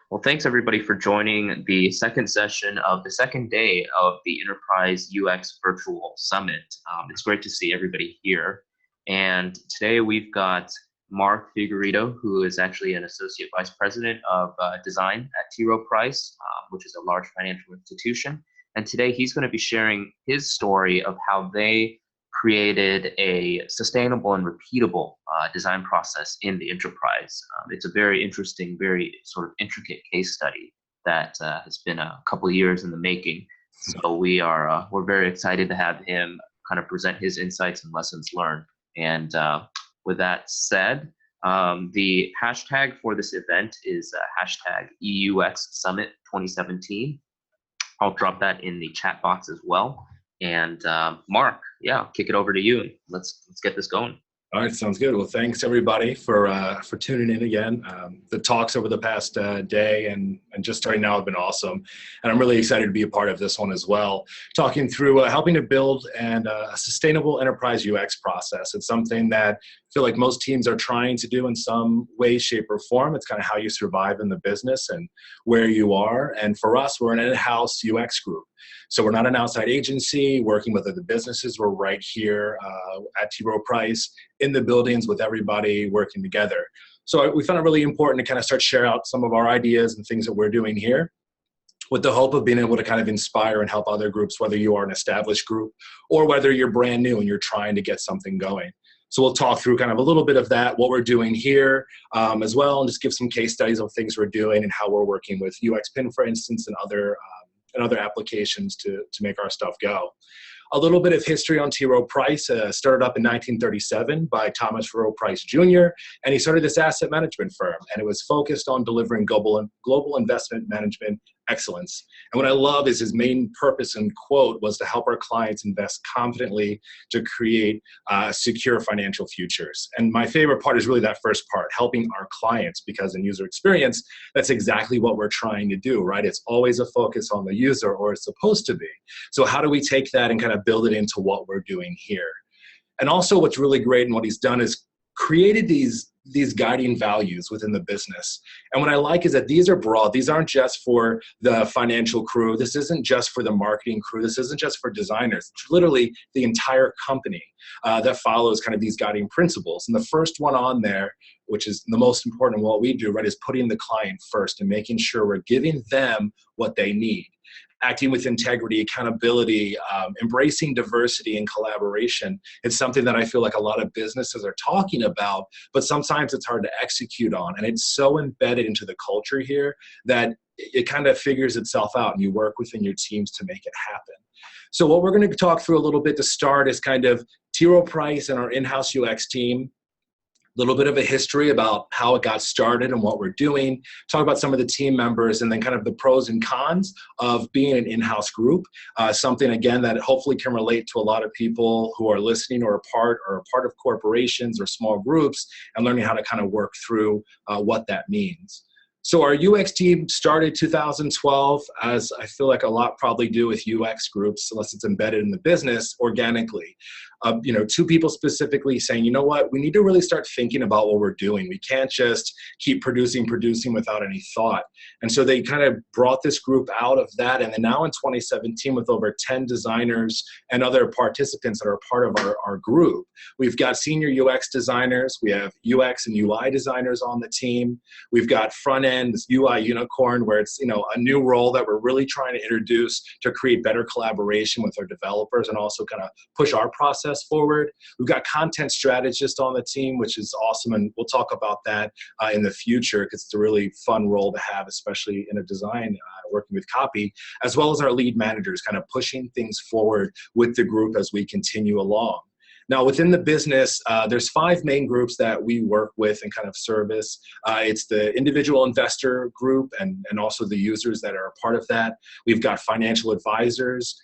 Well, thanks everybody for joining the second session of the second day of the Enterprise UX Virtual Summit. It's great to see everybody here. And today we've got Mark Figueiredo, who is actually an Associate Vice President of Design at T. Rowe Price, which is a large financial institution. And today he's going to be sharing his story of how they created a sustainable and repeatable design process in the enterprise. It's a very interesting, very sort of intricate case study that has been a couple of years in the making. So we're very excited to have him kind of present his insights and lessons learned. And with that said, the hashtag for this event is hashtag EUX Summit 2017. I'll drop that in the chat box as well. And Mark, yeah, I'll kick it over to you and let's get this going. All right, sounds good. Well, thanks everybody for tuning in again. The talks over the past day and just starting now have been awesome, and I'm really excited to be a part of this one as well. Talking through helping to build a sustainable enterprise UX process. It's something that I feel like most teams are trying to do in some way, shape, or form. It's kind of how you survive in the business and where you are. And for us, we're an in-house UX group. So we're not an outside agency working with other businesses. We're right here at T. Rowe Price in the buildings with everybody working together. So we found it really important to kind of start share out some of our ideas and things that we're doing here with the hope of being able to kind of inspire and help other groups, whether you are an established group or whether you're brand new and you're trying to get something going. So we'll talk through kind of a little bit of that, what we're doing here as well, and just give some case studies of things we're doing and how we're working with UXPin, for instance, and other applications to make our stuff go. A little bit of history on T. Rowe Price. Started up in 1937 by Thomas Rowe Price Jr., and he started this asset management firm, and it was focused on delivering global investment management excellence. And what I love is his main purpose and quote was to help our clients invest confidently to create secure financial futures. And my favorite part is really that first part, helping our clients, because in user experience, that's exactly what we're trying to do, right? It's always a focus on the user, or it's supposed to be. So how do we take that and kind of build it into what we're doing here? And also what's really great and what he's done is created these guiding values within the business. And what I like is that these are broad. These aren't just for the financial crew. This isn't just for the marketing crew. This isn't just for designers. It's literally the entire company that follows kind of these guiding principles. And the first one on there, which is the most important of what we do, right, is putting the client first and making sure we're giving them what they need. Acting with integrity, accountability, embracing diversity and collaboration. It's something that I feel like a lot of businesses are talking about, but sometimes it's hard to execute on. And it's so embedded into the culture here that it kind of figures itself out and you work within your teams to make it happen. So what we're going to talk through a little bit to start is kind of T. Rowe Price and our in-house UX team. Little bit of a history about how it got started and what we're doing, talk about some of the team members, and then kind of the pros and cons of being an in-house group. Something, again, that hopefully can relate to a lot of people who are listening or a part of corporations or small groups, and learning how to kind of work through what that means. So our UX team started 2012, as I feel like a lot probably do with UX groups, unless it's embedded in the business, organically. Two people specifically saying, you know what, we need to really start thinking about what we're doing. We can't just keep producing without any thought. And so they kind of brought this group out of that. And then now in 2017, with over 10 designers and other participants that are part of our group, we've got senior UX designers, we have UX and UI designers on the team. We've got front end, this UI unicorn, where it's a new role that we're really trying to introduce to create better collaboration with our developers and also kind of push our process forward. We've got content strategist on the team, which is awesome, and we'll talk about that in the future because it's a really fun role to have, especially in a design working with copy, as well as our lead managers kind of pushing things forward with the group as we continue along. Now, within the business, there's 5 main groups that we work with and kind of service. It's the individual investor group and also the users that are a part of that. We've got financial advisors,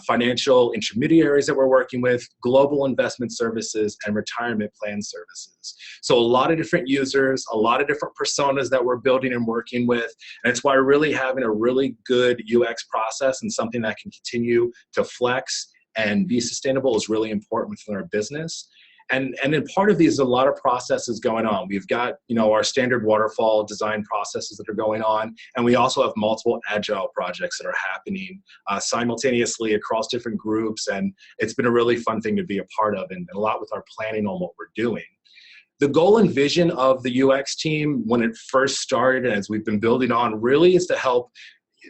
financial intermediaries that we're working with, global investment services, and retirement plan services. So a lot of different users, a lot of different personas that we're building and working with. And it's why really having a really good UX process and something that can continue to flex and be sustainable is really important within our business. And in part of these, a lot of processes going on. We've got, our standard waterfall design processes that are going on, and we also have multiple agile projects that are happening simultaneously across different groups, and it's been a really fun thing to be a part of, and a lot with our planning on what we're doing. The goal and vision of the UX team when it first started, and as we've been building on, really is to help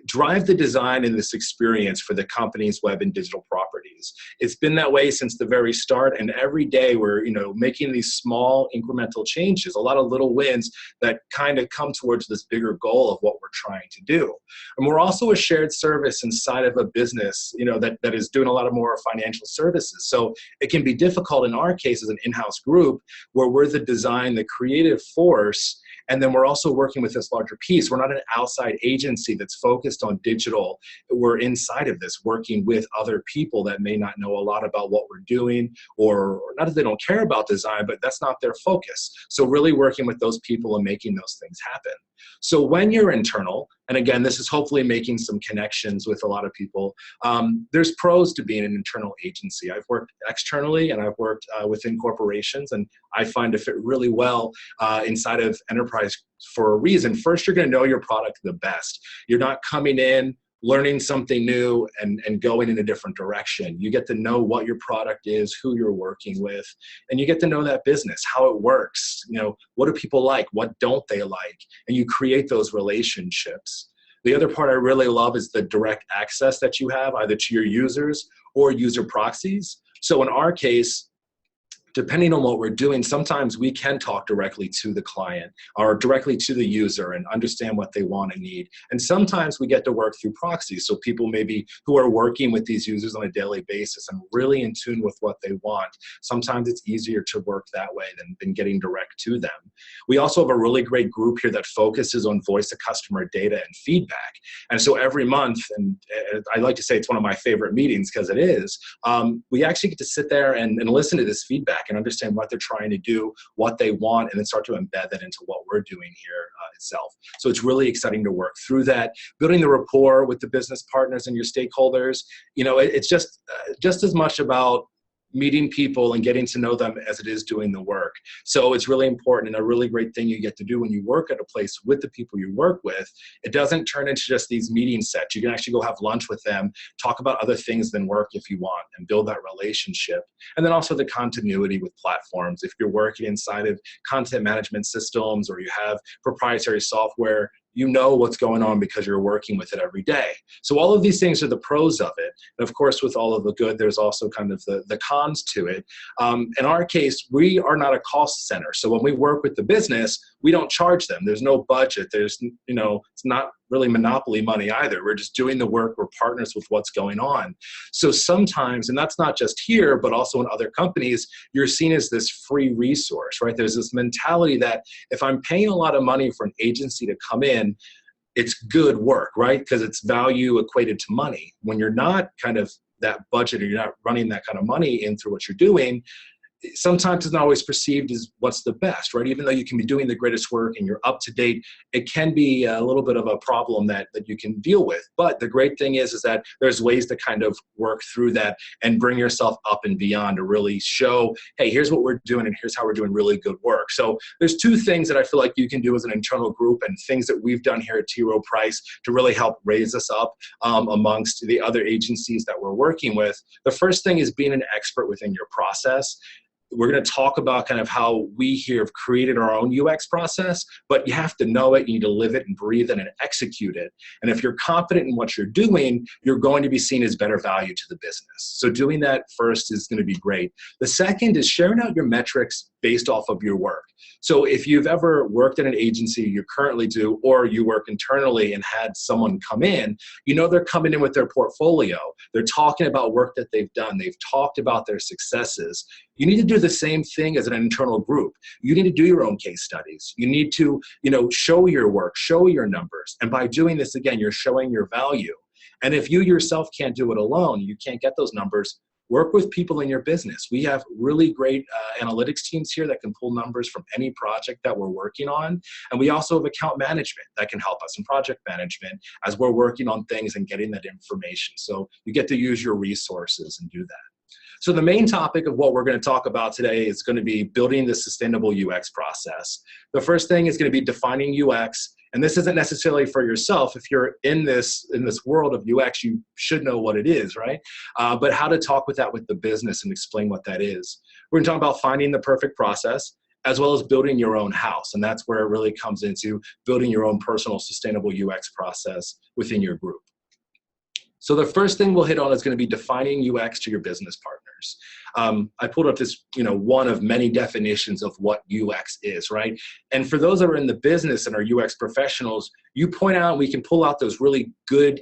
drive the design and this experience for the company's web and digital properties. It's been that way since the very start, and every day we're making these small incremental changes, a lot of little wins that kind of come towards this bigger goal of what we're trying to do. And we're also a shared service inside of a business that is doing a lot of more financial services. So it can be difficult in our case as an in-house group where we're the design, the creative force, and then we're also working with this larger piece. We're not an outside agency that's focused on digital. We're inside of this working with other people that may not know a lot about what we're doing, or not that they don't care about design, but that's not their focus. So really working with those people and making those things happen. So when you're internal, and again, this is hopefully making some connections with a lot of people, there's pros to being an internal agency. I've worked externally and I've worked within corporations, and I find to fit really well inside of enterprise for a reason. First, you're going to know your product the best. You're not coming in, learning something new and going in a different direction. You get to know what your product is, who you're working with, and you get to know that business, how it works. What do people like? What don't they like? And you create those relationships. The other part I really love is the direct access that you have either to your users or user proxies. So in our case, depending on what we're doing, sometimes we can talk directly to the client or directly to the user and understand what they want and need. And sometimes we get to work through proxies. So people maybe who are working with these users on a daily basis and really in tune with what they want. Sometimes it's easier to work that way than getting direct to them. We also have a really great group here that focuses on voice of customer data and feedback. And so every month, and I like to say it's one of my favorite meetings because it is, we actually get to sit there and listen to this feedback and understand what they're trying to do, what they want, and then start to embed that into what we're doing here itself. So it's really exciting to work through that, building the rapport with the business partners and your stakeholders. It's just as much about meeting people and getting to know them as it is doing the work. So it's really important and a really great thing you get to do when you work at a place with the people you work with. It doesn't turn into just these meeting sets. You can actually go have lunch with them, talk about other things than work if you want, and build that relationship. And then also the continuity with platforms. If you're working inside of content management systems or you have proprietary software, you know what's going on because you're working with it every day. So all of these things are the pros of it. And of course, with all of the good, there's also kind of the cons to it. In our case, we are not a cost center. So when we work with the business, we don't charge them. There's no budget. There's, it's not really monopoly money either. We're just doing the work. We're partners with what's going on. So sometimes, and that's not just here, but also in other companies, you're seen as this free resource, right? There's this mentality that if I'm paying a lot of money for an agency to come in, it's good work, right? Because it's value equated to money. When you're not kind of that budget or you're not running that kind of money in through what you're doing, sometimes it's not always perceived as what's the best, right? Even though you can be doing the greatest work and you're up to date, it can be a little bit of a problem that you can deal with. But the great thing is that there's ways to kind of work through that and bring yourself up and beyond to really show, hey, here's what we're doing and here's how we're doing really good work. So there's two things that I feel like you can do as an internal group and things that we've done here at T. Rowe Price to really help raise us up amongst the other agencies that we're working with. The first thing is being an expert within your process. We're going to talk about kind of how we here have created our own UX process, but you have to know it, you need to live it and breathe it and execute it. And if you're confident in what you're doing, you're going to be seen as better value to the business. So doing that first is going to be great. The second is sharing out your metrics based off of your work. So if you've ever worked at an agency you currently do, or you work internally and had someone come in, they're coming in with their portfolio. They're talking about work that they've done. They've talked about their successes. You need to do the same thing as an internal group. You need to do your own case studies. You need to, show your work, show your numbers. And by doing this, again, you're showing your value. And if you yourself can't do it alone, you can't get those numbers, work with people in your business. We have really great analytics teams here that can pull numbers from any project that we're working on. And we also have account management that can help us in project management as we're working on things and getting that information. So you get to use your resources and do that. So the main topic of what we're going to talk about today is going to be building the sustainable UX process. The first thing is going to be defining UX. And this isn't necessarily for yourself. If you're in this world of UX, you should know what it is, right? But how to talk with that with the business and explain what that is. We're going to talk about finding the perfect process, as well as building your own house. And that's where it really comes into building your own personal sustainable UX process within your group. So the first thing we'll hit on is going to be defining UX to your business partners. I pulled up this, one of many definitions of what UX is, right? And for those that are in the business and are UX professionals, you point out, we can pull out those really good,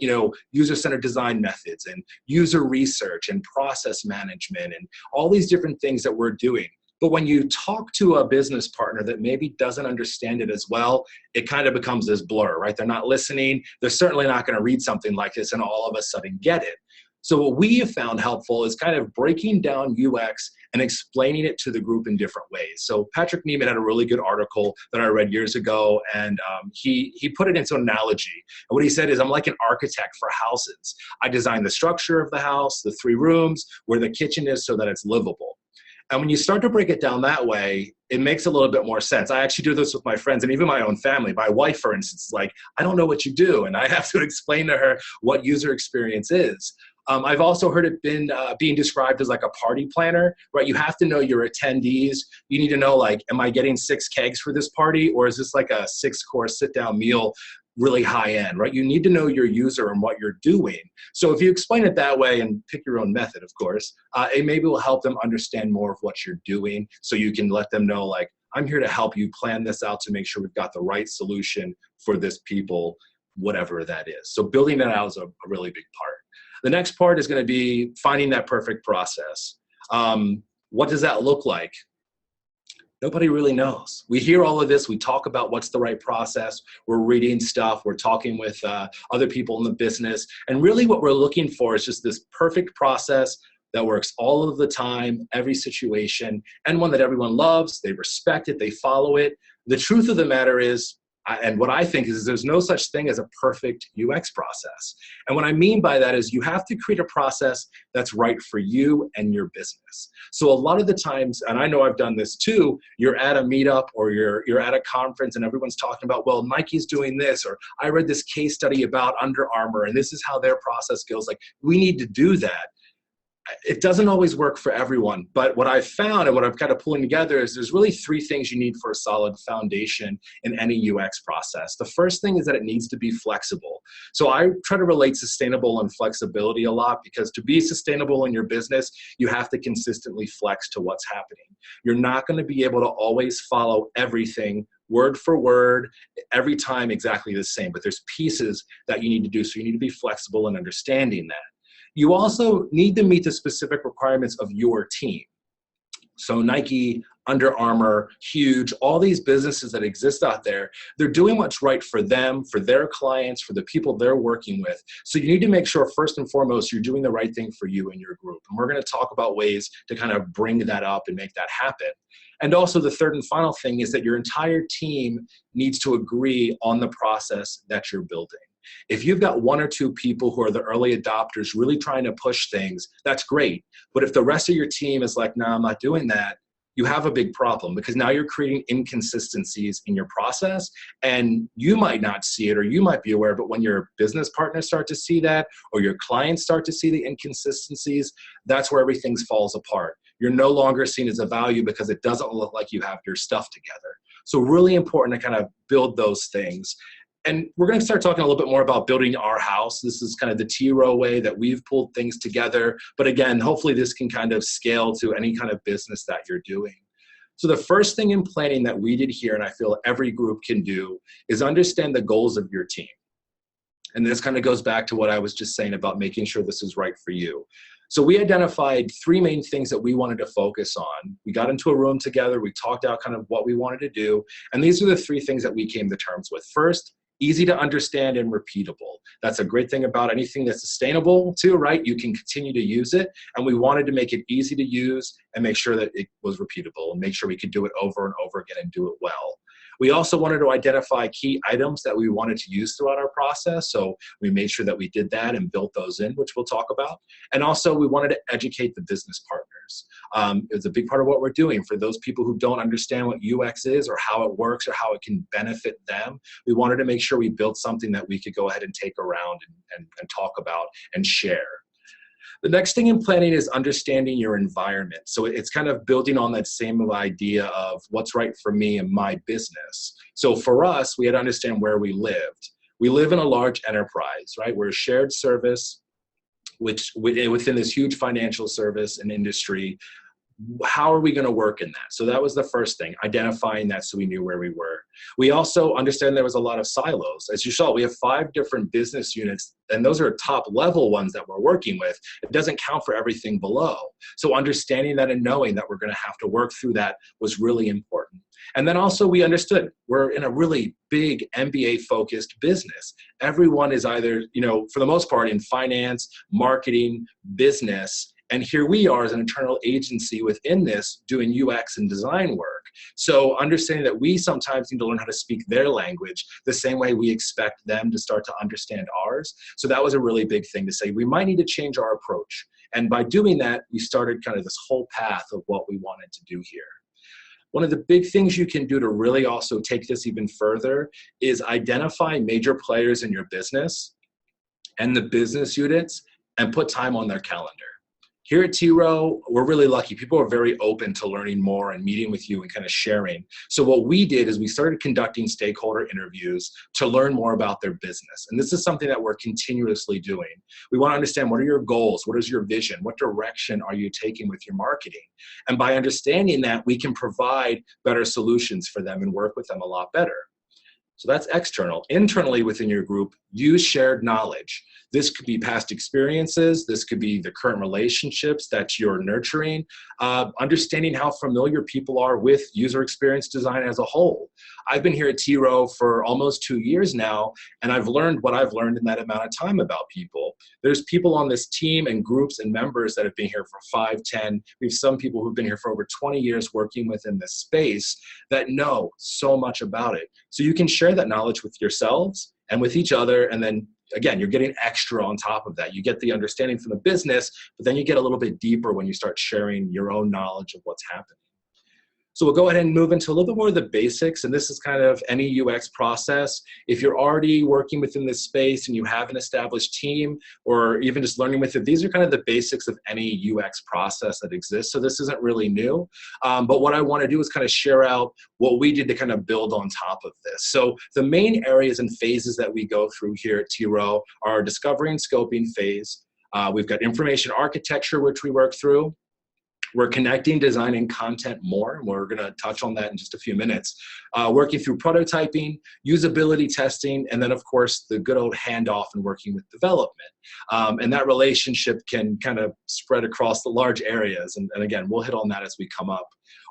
user-centered design methods and user research and process management and all these different things that we're doing. But when you talk to a business partner that maybe doesn't understand it as well, it kind of becomes this blur, right? They're not listening. They're certainly not going to read something like this and all of a sudden get it. So what we have found helpful is kind of breaking down UX and explaining it to the group in different ways. So Patrick Neiman had a really good article that I read years ago, and he put it into an analogy. And what he said is, I'm like an architect for houses. I design the structure of the house, the 3 rooms, where the kitchen is so that it's livable. And when you start to break it down that way, it makes a little bit more sense. I actually do this with my friends and even my own family. My wife, for instance, is like, I don't know what you do. And I have to explain to her what user experience is. I've also heard it being described as like a party planner, right? You have to know your attendees. You need to know, like, am I getting 6 kegs for this party? Or is this like a 6-course sit-down meal, really high end, right? You need to know your user and what you're doing. So if you explain it that way and pick your own method, of course, it maybe will help them understand more of what you're doing. So you can let them know, like, I'm here to help you plan this out to make sure we've got the right solution for this people, whatever that is. So building that out is a really big part. The next part is going to be finding that perfect process. What does that look like? Nobody really knows. We hear all of this. We talk about what's the right process. We're reading stuff. We're talking with other people in the business. And really what we're looking for is just this perfect process that works all of the time, every situation, and one that everyone loves. They respect it. They follow it. The truth of the matter is, and what I think is there's no such thing as a perfect UX process. And what I mean by that is you have to create a process that's right for you and your business. So a lot of the times, and I know I've done this too, you're at a meetup or you're at a conference and everyone's talking about, well, Nike's doing this, or I read this case study about Under Armour and this is how their process goes. Like, we need to do that. It doesn't always work for everyone, but what I've found and what I'm kind of pulling together is there's really 3 things you need for a solid foundation in any UX process. The first thing is that it needs to be flexible. So I try to relate sustainable and flexibility a lot, because to be sustainable in your business, you have to consistently flex to what's happening. You're not going to be able to always follow everything word for word, every time exactly the same, but there's pieces that you need to do. So you need to be flexible in understanding that. You also need to meet the specific requirements of your team. So Nike, Under Armour, Huge, all these businesses that exist out there, they're doing what's right for them, for their clients, for the people they're working with. So you need to make sure, first and foremost, you're doing the right thing for you and your group. And we're going to talk about ways to kind of bring that up and make that happen. And also the third and final thing is that your entire team needs to agree on the process that you're building. If you've got 1 or 2 people who are the early adopters really trying to push things, that's great. But if the rest of your team is like, no, I'm not doing that, you have a big problem, because now you're creating inconsistencies in your process, and you might not see it or you might be aware, but when your business partners start to see that or your clients start to see the inconsistencies, that's where everything falls apart. You're no longer seen as a value because it doesn't look like you have your stuff together. So really important to kind of build those things. And we're going to start talking a little bit more about building our house. This is kind of the T-Row way that we've pulled things together. But again, hopefully this can kind of scale to any kind of business that you're doing. So the first thing in planning that we did here, and I feel every group can do, is understand the goals of your team. And this kind of goes back to what I was just saying about making sure this is right for you. So we identified 3 main things that we wanted to focus on. We got into a room together. We talked out kind of what we wanted to do. And these are the 3 things that we came to terms with. First, easy to understand and repeatable. That's a great thing about anything that's sustainable too, right? You can continue to use it. And we wanted to make it easy to use and make sure that it was repeatable and make sure we could do it over and over again and do it well. We also wanted to identify key items that we wanted to use throughout our process. So we made sure that we did that and built those in, which we'll talk about. And also we wanted to educate the business partners. It's a big part of what we're doing for those people who don't understand what UX is or how it works or how it can benefit them. We wanted to make sure we built something that we could go ahead and take around and talk about and share. The next thing in planning is understanding your environment. So it's kind of building on that same idea of what's right for me and my business. So for us, we had to understand where we lived. We live in a large enterprise, right? We're a shared service, which within this huge financial service and industry. How are we going to work in that? So that was the first thing, identifying that so we knew where we were. We also understand there was a lot of silos. As you saw, we have 5 different business units, and those are top level ones that we're working with. It doesn't count for everything below. So understanding that and knowing that we're going to have to work through that was really important. And then also we understood we're in a really big MBA focused business. Everyone is either, for the most part, in finance, marketing, business. And here we are as an internal agency within this doing UX and design work. So understanding that we sometimes need to learn how to speak their language the same way we expect them to start to understand ours. So that was a really big thing to say. We might need to change our approach. And by doing that, we started kind of this whole path of what we wanted to do here. One of the big things you can do to really also take this even further is identify major players in your business and the business units and put time on their calendar. Here at T-Row, we're really lucky. People are very open to learning more and meeting with you and kind of sharing. So what we did is we started conducting stakeholder interviews to learn more about their business. And this is something that we're continuously doing. We want to understand, what are your goals? What is your vision? What direction are you taking with your marketing? And by understanding that, we can provide better solutions for them and work with them a lot better. So that's external. Internally within your group, use shared knowledge. This could be past experiences. This could be the current relationships that you're nurturing. Understanding how familiar people are with user experience design as a whole. I've been here at T-Row for almost 2 years now, and I've learned what I've learned in that amount of time about people. There's people on this team and groups and members that have been here for 5, 10. We have some people who've been here for over 20 years working within this space that know so much about it. So you can share that knowledge with yourselves and with each other, and then again, you're getting extra on top of that. You get the understanding from the business, but then you get a little bit deeper when you start sharing your own knowledge of what's happening. So we'll go ahead and move into a little bit more of the basics, and this is kind of any UX process. If you're already working within this space and you have an established team, or even just learning with it, these are kind of the basics of any UX process that exists. So this isn't really new, but what I want to do is kind of share out what we did to kind of build on top of this. So the main areas and phases that we go through here at T-Row are our discovery and scoping phase. We've got information architecture, which we work through. We're connecting design and content more. We're going to touch on that in just a few minutes. Working through prototyping, usability testing, and then, of course, the good old handoff and working with development. And that relationship can kind of spread across the large areas. And again, we'll hit on that as we come up.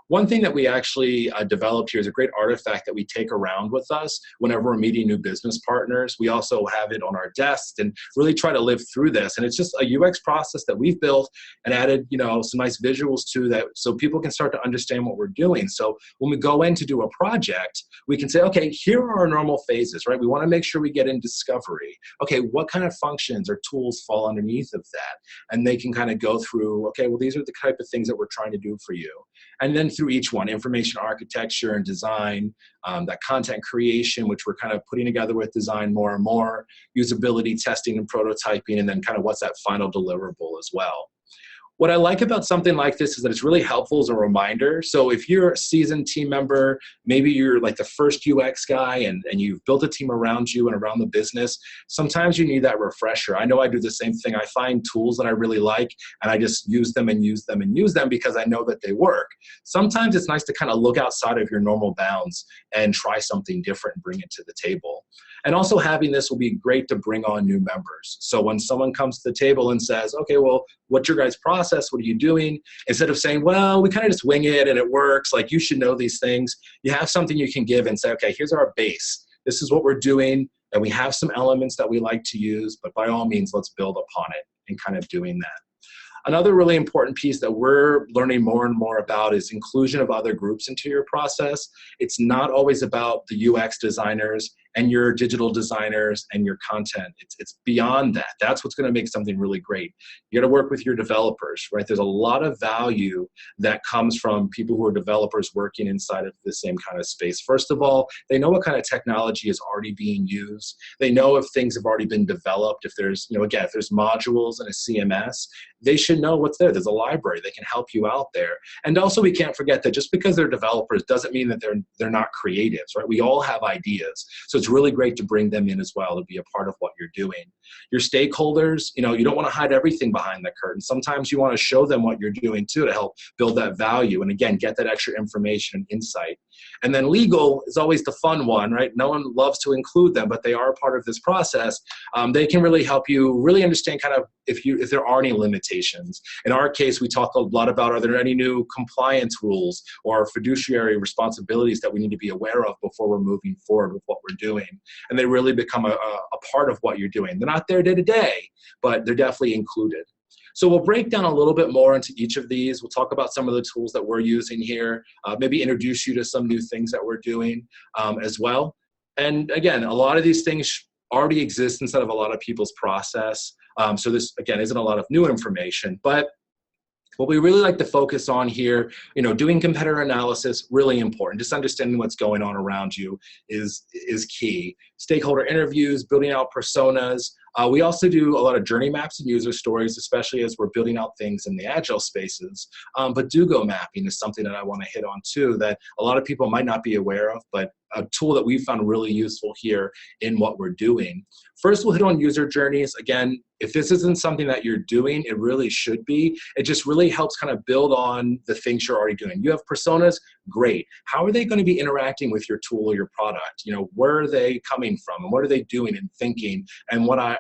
One thing that we actually developed here is a great artifact that we take around with us whenever we're meeting new business partners. We also have it on our desks and really try to live through this. And it's just a UX process that we've built and added, some nice visuals to that so people can start to understand what we're doing. So when we go in to do a project, we can say, okay, here are our normal phases, right? We want to make sure we get in discovery. Okay, what kind of functions or tools fall underneath of that? And they can kind of go through, okay, well, these are the type of things that we're trying to do for you. And then through each one, information architecture and design, that content creation, which we're kind of putting together with design more and more, usability testing and prototyping, and then kind of what's that final deliverable as well. What I like about something like this is that it's really helpful as a reminder. So if you're a seasoned team member, maybe you're like the first UX guy and you've built a team around you and around the business, sometimes you need that refresher. I know I do the same thing. I find tools that I really like and I just use them and use them and use them because I know that they work. Sometimes it's nice to kind of look outside of your normal bounds and try something different and bring it to the table. And also having this will be great to bring on new members. So when someone comes to the table and says, okay, well, what's your guys' process? What are you doing? Instead of saying, well, we kind of just wing it and it works, like you should know these things, you have something you can give and say, okay, here's our base. This is what we're doing. And we have some elements that we like to use, but by all means, let's build upon it and kind of doing that. Another really important piece that we're learning more and more about is inclusion of other groups into your process. It's not always about the UX designers and your digital designers and your content. It's beyond that. That's what's going to make something really great. You got to work with your developers, right? There's a lot of value that comes from people who are developers working inside of the same kind of space. First of all, they know what kind of technology is already being used. They know if things have already been developed. If there's, again, if there's modules and a CMS, they should know what's there. There's a library. They can help you out there. And also, we can't forget that just because they're developers doesn't mean that they're not creatives, right? We all have ideas. So it's really great to bring them in as well to be a part of what you're doing. Your stakeholders, you don't want to hide everything behind the curtain. Sometimes you want to show them what you're doing too to help build that value and, again, get that extra information and insight. And then legal is always the fun one, right? No one loves to include them, but they are a part of this process. They can really help you really understand kind of if there are any limitations. In our case, we talk a lot about, are there any new compliance rules or fiduciary responsibilities that we need to be aware of before we're moving forward with what we're doing? And they really become a part of what you're doing. They're not there day to day, but they're definitely included. So we'll break down a little bit more into each of these. We'll talk about some of the tools that we're using here, maybe introduce you to some new things that we're doing as well. And again, a lot of these things already exist inside of a lot of people's process. So this, again, isn't a lot of new information, but what we really like to focus on here, doing competitor analysis, really important. Just understanding what's going on around you is key. Stakeholder interviews, building out personas. We also do a lot of journey maps and user stories, especially as we're building out things in the Agile spaces. But do-go mapping is something that I want to hit on too, that a lot of people might not be aware of, but a tool that we found really useful here in what we're doing. First, we'll hit on user journeys. Again, if this isn't something that you're doing, it really should be. It just really helps kind of build on the things you're already doing. You have personas, great. How are they going to be interacting with your tool or your product? Where are they coming from and what are they doing and thinking, and what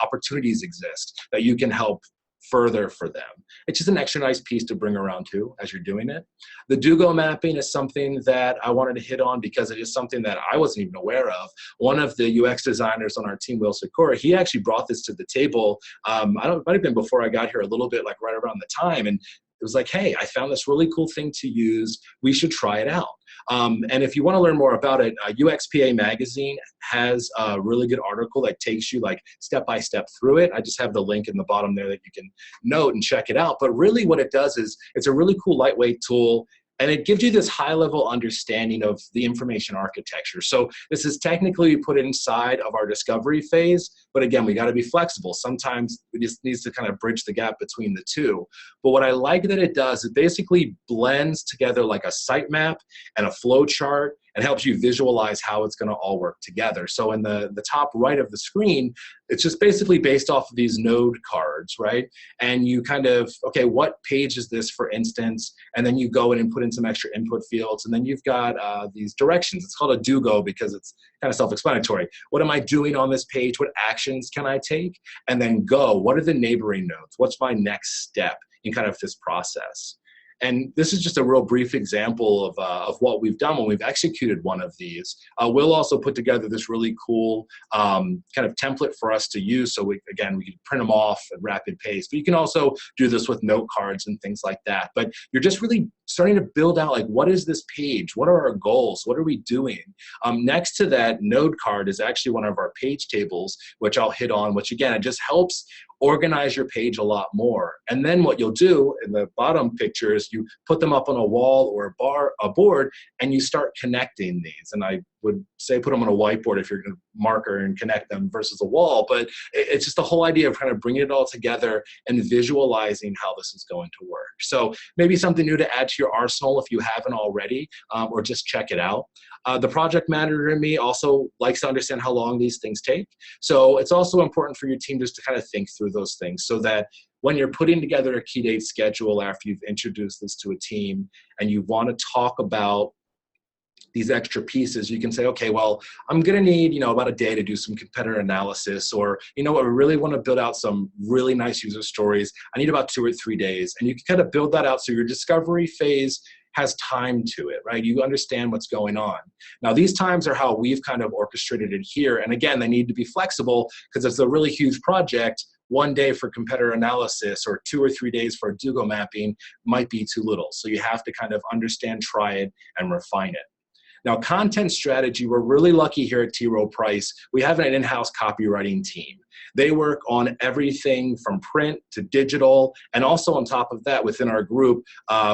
opportunities exist that you can help further for them. It's just an extra nice piece to bring around too as you're doing it. The do-go mapping is something that I wanted to hit on because it is something that I wasn't even aware of. One of the UX designers on our team, Will Sikora, he actually brought this to the table. It might have been before I got here, a little bit like right around the time, and it was like, hey, I found this really cool thing to use. We should try it out. And if you want to learn more about it, UXPA magazine has a really good article that takes you like step by step through it. I just have the link in the bottom there that you can note and check it out. But really what it does is it's a really cool lightweight tool. And it gives you this high-level understanding of the information architecture. So this is technically put inside of our discovery phase, but again, we got to be flexible. Sometimes it just needs to kind of bridge the gap between the two. But what I like that it does, it basically blends together like a sitemap and a flow chart and helps you visualize how it's going to all work together. So in the top right of the screen, it's just basically based off of these node cards, right? And you kind of, okay, what page is this, for instance? And then you go in and put in some extra input fields. And then you've got these directions. It's called a do-go because it's kind of self-explanatory. What am I doing on this page? What actions can I take? And then go. What are the neighboring nodes? What's my next step in kind of this process? And this is just a real brief example of what we've done when we've executed one of these. We'll also put together this really cool kind of template for us to use. So we can print them off at rapid pace, but you can also do this with note cards and things like that. But you're just really starting to build out like, what is this page? What are our goals? What are we doing? Next to that node card is actually one of our page tables, which I'll hit on, which again, it just helps organize your page a lot more. And then what you'll do in the bottom picture is you put them up on a wall or a board, and you start connecting these. And I would say put them on a whiteboard if you're going to marker and connect them versus a wall. But it's just the whole idea of kind of bringing it all together and visualizing how this is going to work. So maybe something new to add to your arsenal if you haven't already, or just check it out. The project manager in me also likes to understand how long these things take. So it's also important for your team just to kind of think through those things so that when you're putting together a key date schedule after you've introduced this to a team and you want to talk about these extra pieces, you can say, okay, well, I'm going to need, about a day to do some competitor analysis, or, what, we really want to build out some really nice user stories. I need about 2 or 3 days. And you can kind of build that out so your discovery phase has time to it, right? You understand what's going on. Now, these times are how we've kind of orchestrated it here. And again, they need to be flexible because it's a really huge project. 1 day for competitor analysis or 2 or 3 days for Dugo mapping might be too little. So you have to kind of understand, try it, and refine it. Now, content strategy, we're really lucky here at T. Rowe Price. We have an in-house copywriting team. They work on everything from print to digital, and also on top of that, within our group,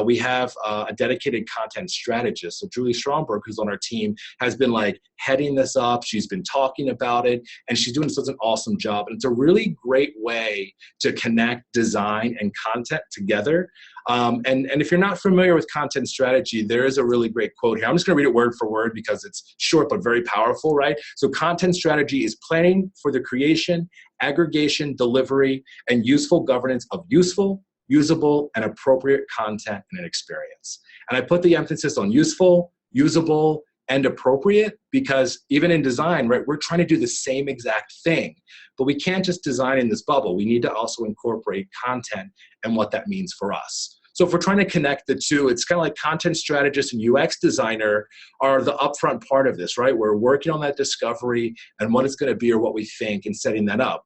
we have a dedicated content strategist. So Julie Stromberg, who's on our team, has been like heading this up. She's been talking about it, and she's doing such an awesome job. And it's a really great way to connect design and content together. And if you're not familiar with content strategy, there is a really great quote here. I'm just going to read it word for word because it's short but very powerful, right? So content strategy is planning for the creation, aggregation, delivery, and useful governance of useful, usable, and appropriate content and an experience. And I put the emphasis on useful, usable, and appropriate because even in design, right, we're trying to do the same exact thing, but we can't just design in this bubble. We need to also incorporate content and what that means for us. So if we're trying to connect the two, it's kind of like content strategist and UX designer are the upfront part of this, right? We're working on that discovery and what it's going to be or what we think and setting that up.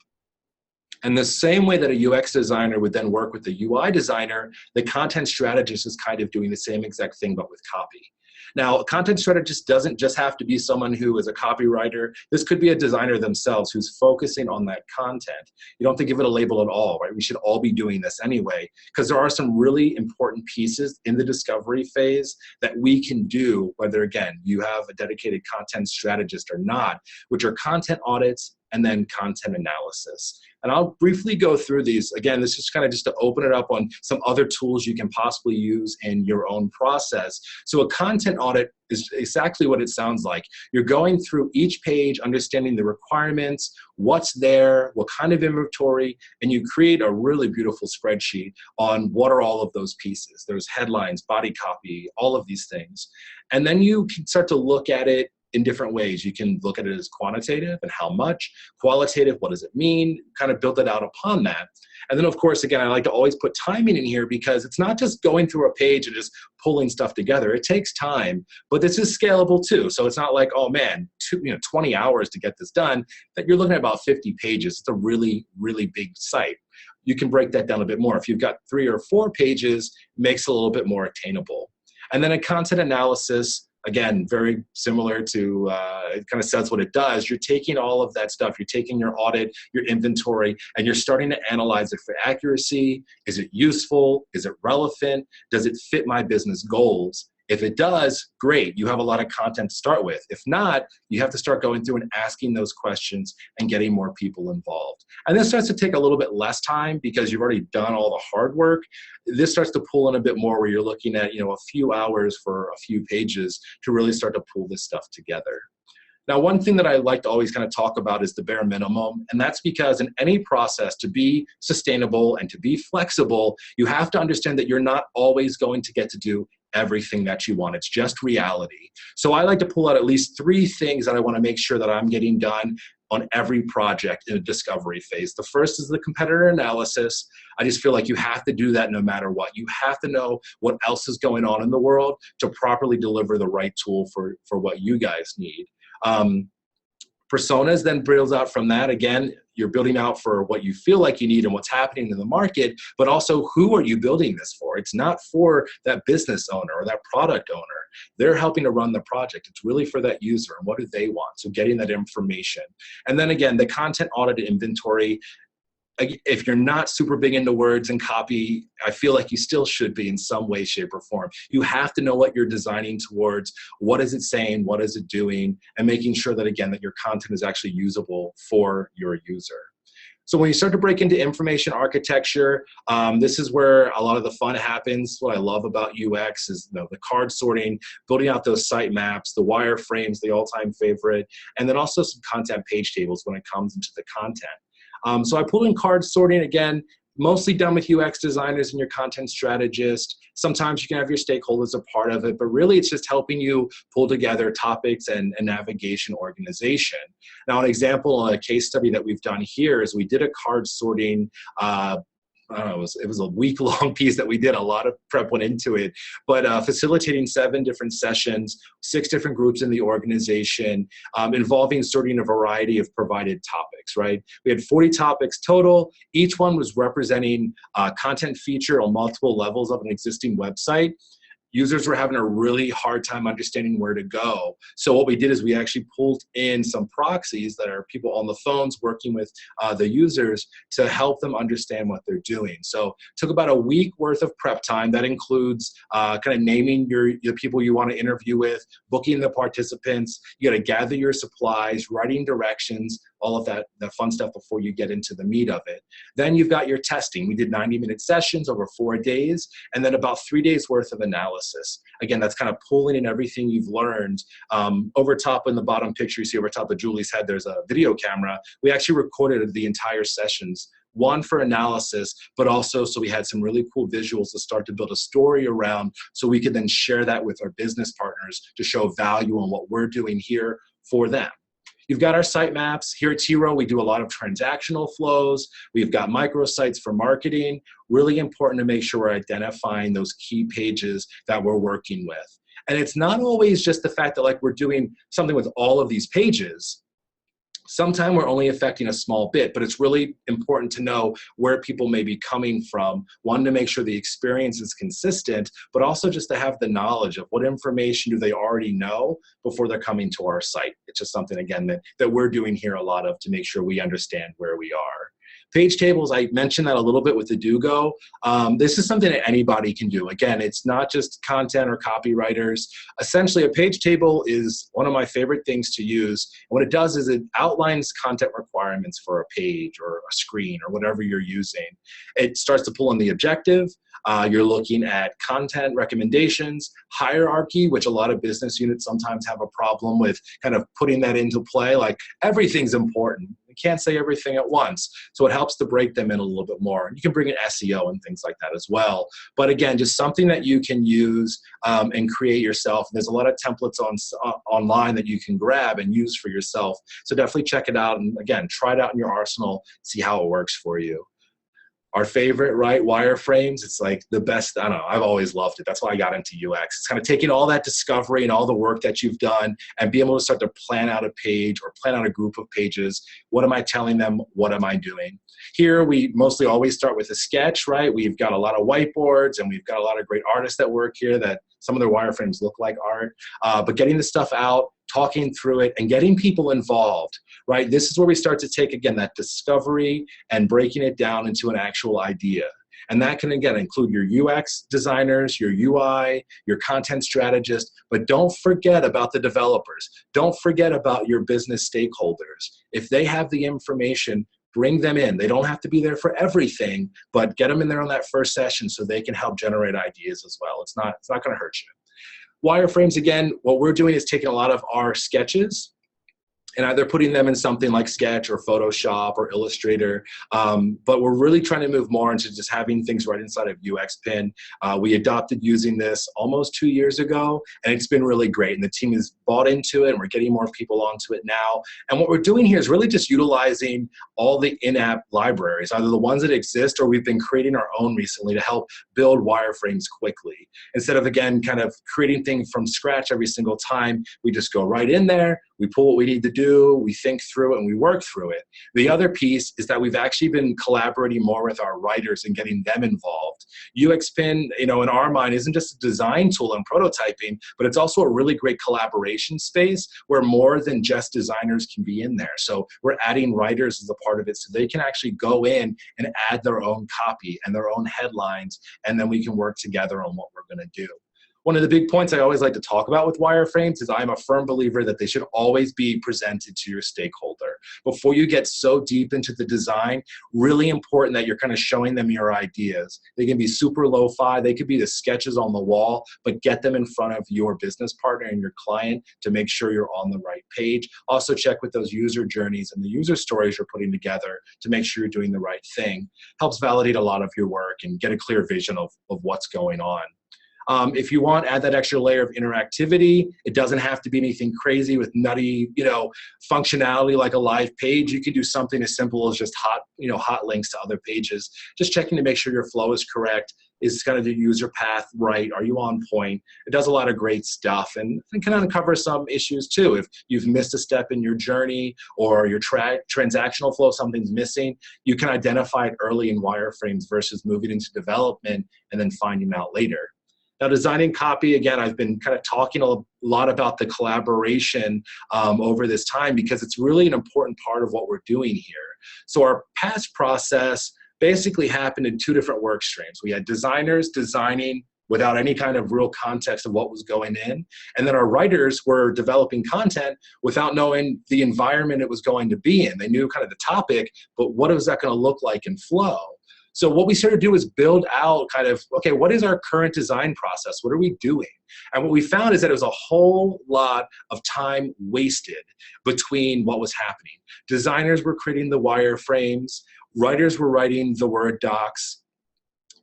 And the same way that a UX designer would then work with the UI designer, the content strategist is kind of doing the same exact thing, but with copy. Now, a content strategist doesn't just have to be someone who is a copywriter. This could be a designer themselves who's focusing on that content. You don't have to give it a label at all, right? We should all be doing this anyway, because there are some really important pieces in the discovery phase that we can do, whether, again, you have a dedicated content strategist or not, which are content audits and then content analysis. And I'll briefly go through these. Again, this is kind of just to open it up on some other tools you can possibly use in your own process. So a content audit is exactly what it sounds like. You're going through each page, understanding the requirements, what's there, what kind of inventory, and you create a really beautiful spreadsheet on what are all of those pieces. There's headlines, body copy, all of these things. And then you can start to look at it in different ways. You can look at it as quantitative and how much, qualitative, what does it mean, kind of build it out upon that. And then of course, again, I like to always put timing in here because it's not just going through a page and just pulling stuff together. It takes time, but this is scalable too. So it's not like, oh man, 20 hours to get this done, that you're looking at about 50 pages. It's a really, really big site. You can break that down a bit more. If you've got 3 or 4 pages, it makes it a little bit more attainable. And then a content analysis, again, very similar to, it kind of says what it does. You're taking all of that stuff, you're taking your audit, your inventory, and you're starting to analyze it for accuracy. Is it useful? Is it relevant? Does it fit my business goals? If it does, great, you have a lot of content to start with. If not, you have to start going through and asking those questions and getting more people involved. And this starts to take a little bit less time because you've already done all the hard work. This starts to pull in a bit more where you're looking at, a few hours for a few pages to really start to pull this stuff together. Now, one thing that I like to always kind of talk about is the bare minimum, and that's because in any process, to be sustainable and to be flexible, you have to understand that you're not always going to get to do everything that you want. It's just reality. So I like to pull out at least 3 things that I want to make sure that I'm getting done on every project in a discovery phase. The first is the competitor analysis. I just feel like you have to do that no matter what. You have to know what else is going on in the world to properly deliver the right tool for what you guys need. Personas then builds out from that. Again, you're building out for what you feel like you need and what's happening in the market, but also who are you building this for? It's not for that business owner or that product owner. They're helping to run the project. It's really for that user and what do they want? So getting that information. And then again, the content audit inventory. If you're not super big into words and copy, I feel like you still should be in some way, shape, or form. You have to know what you're designing towards, what is it saying, what is it doing, and making sure that, again, that your content is actually usable for your user. So when you start to break into information architecture, this is where a lot of the fun happens. What I love about UX is the card sorting, building out those site maps, the wireframes, the all-time favorite, and then also some content page tables when it comes into the content. So I pulled in card sorting, again, mostly done with UX designers and your content strategist. Sometimes you can have your stakeholders a part of it, but really it's just helping you pull together topics and navigation organization. Now, an example, a case study that we've done here is we did a card sorting I don't know, it was a week-long piece that we did. A lot of prep went into it, but facilitating 7 different sessions, 6 different groups in the organization, involving sorting a variety of provided topics, right? We had 40 topics total. Each one was representing a content feature on multiple levels of an existing website. Users were having a really hard time understanding where to go. So what we did is we actually pulled in some proxies that are people on the phones working with the users to help them understand what they're doing. So it took about a week worth of prep time. That includes kind of naming the people you want to interview with, booking the participants. You got to gather your supplies, writing directions, all of that fun stuff before you get into the meat of it. Then you've got your testing. We did 90-minute sessions over 4 days, and then about 3 days worth of analysis. Again, that's kind of pulling in everything you've learned. Over top in the bottom picture, you see over top of Julie's head, there's a video camera. We actually recorded the entire sessions, one for analysis, but also so we had some really cool visuals to start to build a story around, so we could then share that with our business partners to show value on what we're doing here for them. You've got our sitemaps. Here at T-Row, we do a lot of transactional flows. We've got microsites for marketing. Really important to make sure we're identifying those key pages that we're working with. And it's not always just the fact that like we're doing something with all of these pages. Sometimes we're only affecting a small bit, but it's really important to know where people may be coming from. One, to make sure the experience is consistent, but also just to have the knowledge of what information do they already know before they're coming to our site. It's just something, again, that we're doing here a lot of to make sure we understand where we are. Page tables, I mentioned that a little bit with the do-go. This is something that anybody can do. Again, it's not just content or copywriters. Essentially, a page table is one of my favorite things to use. And what it does is it outlines content requirements for a page or a screen or whatever you're using. It starts to pull in the objective. You're looking at content recommendations, hierarchy, which a lot of business units sometimes have a problem with kind of putting that into play. Like, everything's important. You can't say everything at once. So it helps to break them in a little bit more. And you can bring in SEO and things like that as well. But again, just something that you can use and create yourself. There's a lot of templates online that you can grab and use for yourself. So definitely check it out. And again, try it out in your arsenal, see how it works for you. Our favorite, right, wireframes, it's like the best. I don't know, I've always loved it. That's why I got into UX. It's kind of taking all that discovery and all the work that you've done and be able to start to plan out a page or plan out a group of pages. What am I telling them? What am I doing? Here, we mostly always start with a sketch, right? We've got a lot of whiteboards and we've got a lot of great artists that work here that some of their wireframes look like art. But getting the stuff out, talking through it, and getting people involved, right? This is where we start to take, again, that discovery and breaking it down into an actual idea. And that can, again, include your UX designers, your UI, your content strategist, but don't forget about the developers. Don't forget about your business stakeholders. If they have the information, bring them in. They don't have to be there for everything, but get them in there on that first session so they can help generate ideas as well. It's not going to hurt you. Wireframes, again, what we're doing is taking a lot of our sketches and either putting them in something like Sketch or Photoshop or Illustrator. But we're really trying to move more into just having things right inside of UXPin. We adopted using this almost 2 years ago, and it's been really great. And the team has bought into it, and we're getting more people onto it now. And what we're doing here is really just utilizing all the in-app libraries, either the ones that exist or we've been creating our own recently to help build wireframes quickly. Instead of, again, kind of creating things from scratch every single time, we just go right in there, we pull what we need to do, we think through it, and we work through it. The other piece is that we've actually been collaborating more with our writers and getting them involved. UXPin, in our mind, isn't just a design tool and prototyping, but it's also a really great collaboration space where more than just designers can be in there. So we're adding writers as a part of it so they can actually go in and add their own copy and their own headlines, and then we can work together on what we're going to do. One of the big points I always like to talk about with wireframes is I'm a firm believer that they should always be presented to your stakeholder. Before you get so deep into the design, really important that you're kind of showing them your ideas. They can be super lo-fi, they could be the sketches on the wall, but get them in front of your business partner and your client to make sure you're on the right page. Also check with those user journeys and the user stories you're putting together to make sure you're doing the right thing. Helps validate a lot of your work and get a clear vision of what's going on. If you want, add that extra layer of interactivity. It doesn't have to be anything crazy with nutty, functionality like a live page. You can do something as simple as just hot links to other pages. Just checking to make sure your flow is correct. Is kind of the user path right? Are you on point? It does a lot of great stuff, and it can uncover some issues too. If you've missed a step in your journey or your transactional flow, something's missing, you can identify it early in wireframes versus moving into development and then finding out later. Now, designing copy, again, I've been kind of talking a lot about the collaboration over this time because it's really an important part of what we're doing here. So our past process basically happened in two different work streams. We had designers designing without any kind of real context of what was going in, and then our writers were developing content without knowing the environment it was going to be in. They knew kind of the topic, but what was that going to look like in flow? So what we started to do is build out kind of, okay, what is our current design process? What are we doing? And what we found is that it was a whole lot of time wasted between what was happening. Designers were creating the wireframes, writers were writing the Word docs.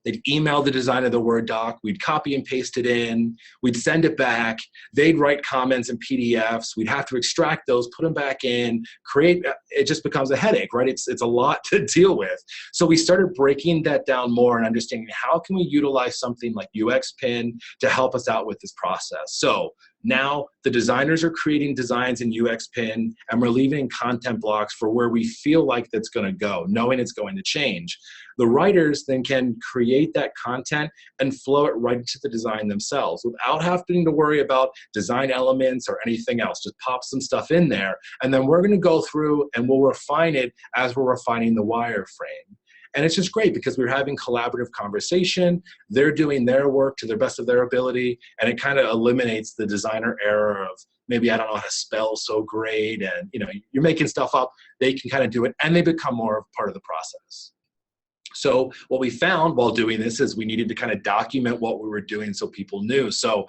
They'd email the design of the Word doc. We'd copy and paste it in. We'd send it back. They'd write comments and PDFs. We'd have to extract those, put them back in, create. It just becomes a headache, right? It's a lot to deal with. So we started breaking that down more and understanding how can we utilize something like UXPin to help us out with this process. So now the designers are creating designs in UXPin, and we're leaving content blocks for where we feel like that's going to go, knowing it's going to change. The writers then can create that content and flow it right into the design themselves without having to worry about design elements or anything else. Just pop some stuff in there, and then we're going to go through and we'll refine it as we're refining the wireframe. And it's just great because we're having collaborative conversation. They're doing their work to the best of their ability, and it kind of eliminates the designer error of maybe I don't know how to spell so great, and you're making stuff up. They can kind of do it, and they become more of part of the process. So what we found while doing this is we needed to kind of document what we were doing so people knew. So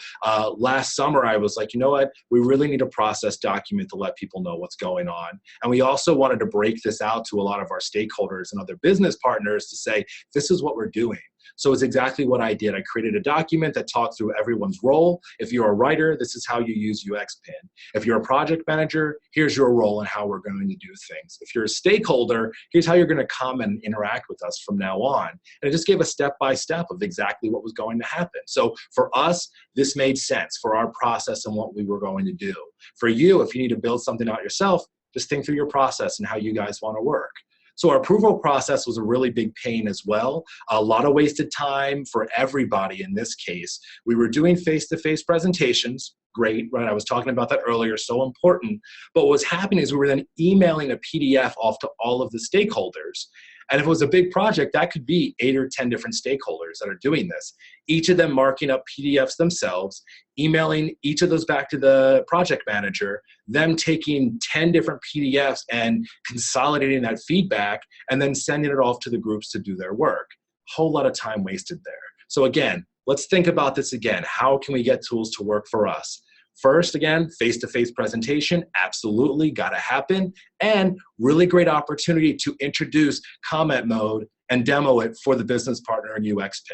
last summer I was like, you know what, we really need a process document to let people know what's going on. And we also wanted to break this out to a lot of our stakeholders and other business partners to say, this is what we're doing. So it's exactly what I did. I created a document that talked through everyone's role. If you're a writer, this is how you use UXPin. If you're a project manager, here's your role and how we're going to do things. If you're a stakeholder, here's how you're going to come and interact with us from now on. And it just gave a step-by-step of exactly what was going to happen. So for us, this made sense for our process and what we were going to do. For you, if you need to build something out yourself, just think through your process and how you guys want to work. So our approval process was a really big pain as well. A lot of wasted time for everybody in this case. We were doing face-to-face presentations. Great, right? I was talking about that earlier, so important. But what was happening is we were then emailing a PDF off to all of the stakeholders. And if it was a big project, that could be 8 or 10 different stakeholders that are doing this. Each of them marking up PDFs themselves, emailing each of those back to the project manager, them taking 10 different PDFs and consolidating that feedback, and then sending it off to the groups to do their work. Whole lot of time wasted there. So again, let's think about this again. How can we get tools to work for us? First, again, face-to-face presentation, absolutely got to happen, and really great opportunity to introduce comment mode and demo it for the business partner in UXPin.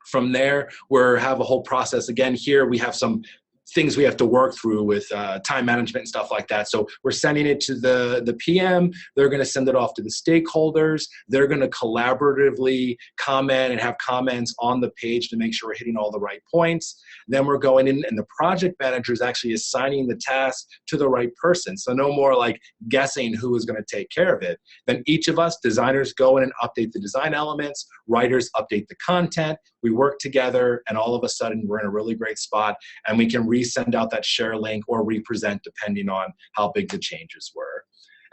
From there, we have a whole process. Again, here we have some things we have to work through with time management and stuff like that. So we're sending it to the PM. They're going to send it off to the stakeholders. They're going to collaboratively comment and have comments on the page to make sure we're hitting all the right points. Then we're going in, and the project manager is actually assigning the task to the right person. So no more like guessing who is going to take care of it. Then each of us, designers, go in and update the design elements. Writers update the content. We work together, and all of a sudden we're in a really great spot, and we can resend out that share link or represent depending on how big the changes were.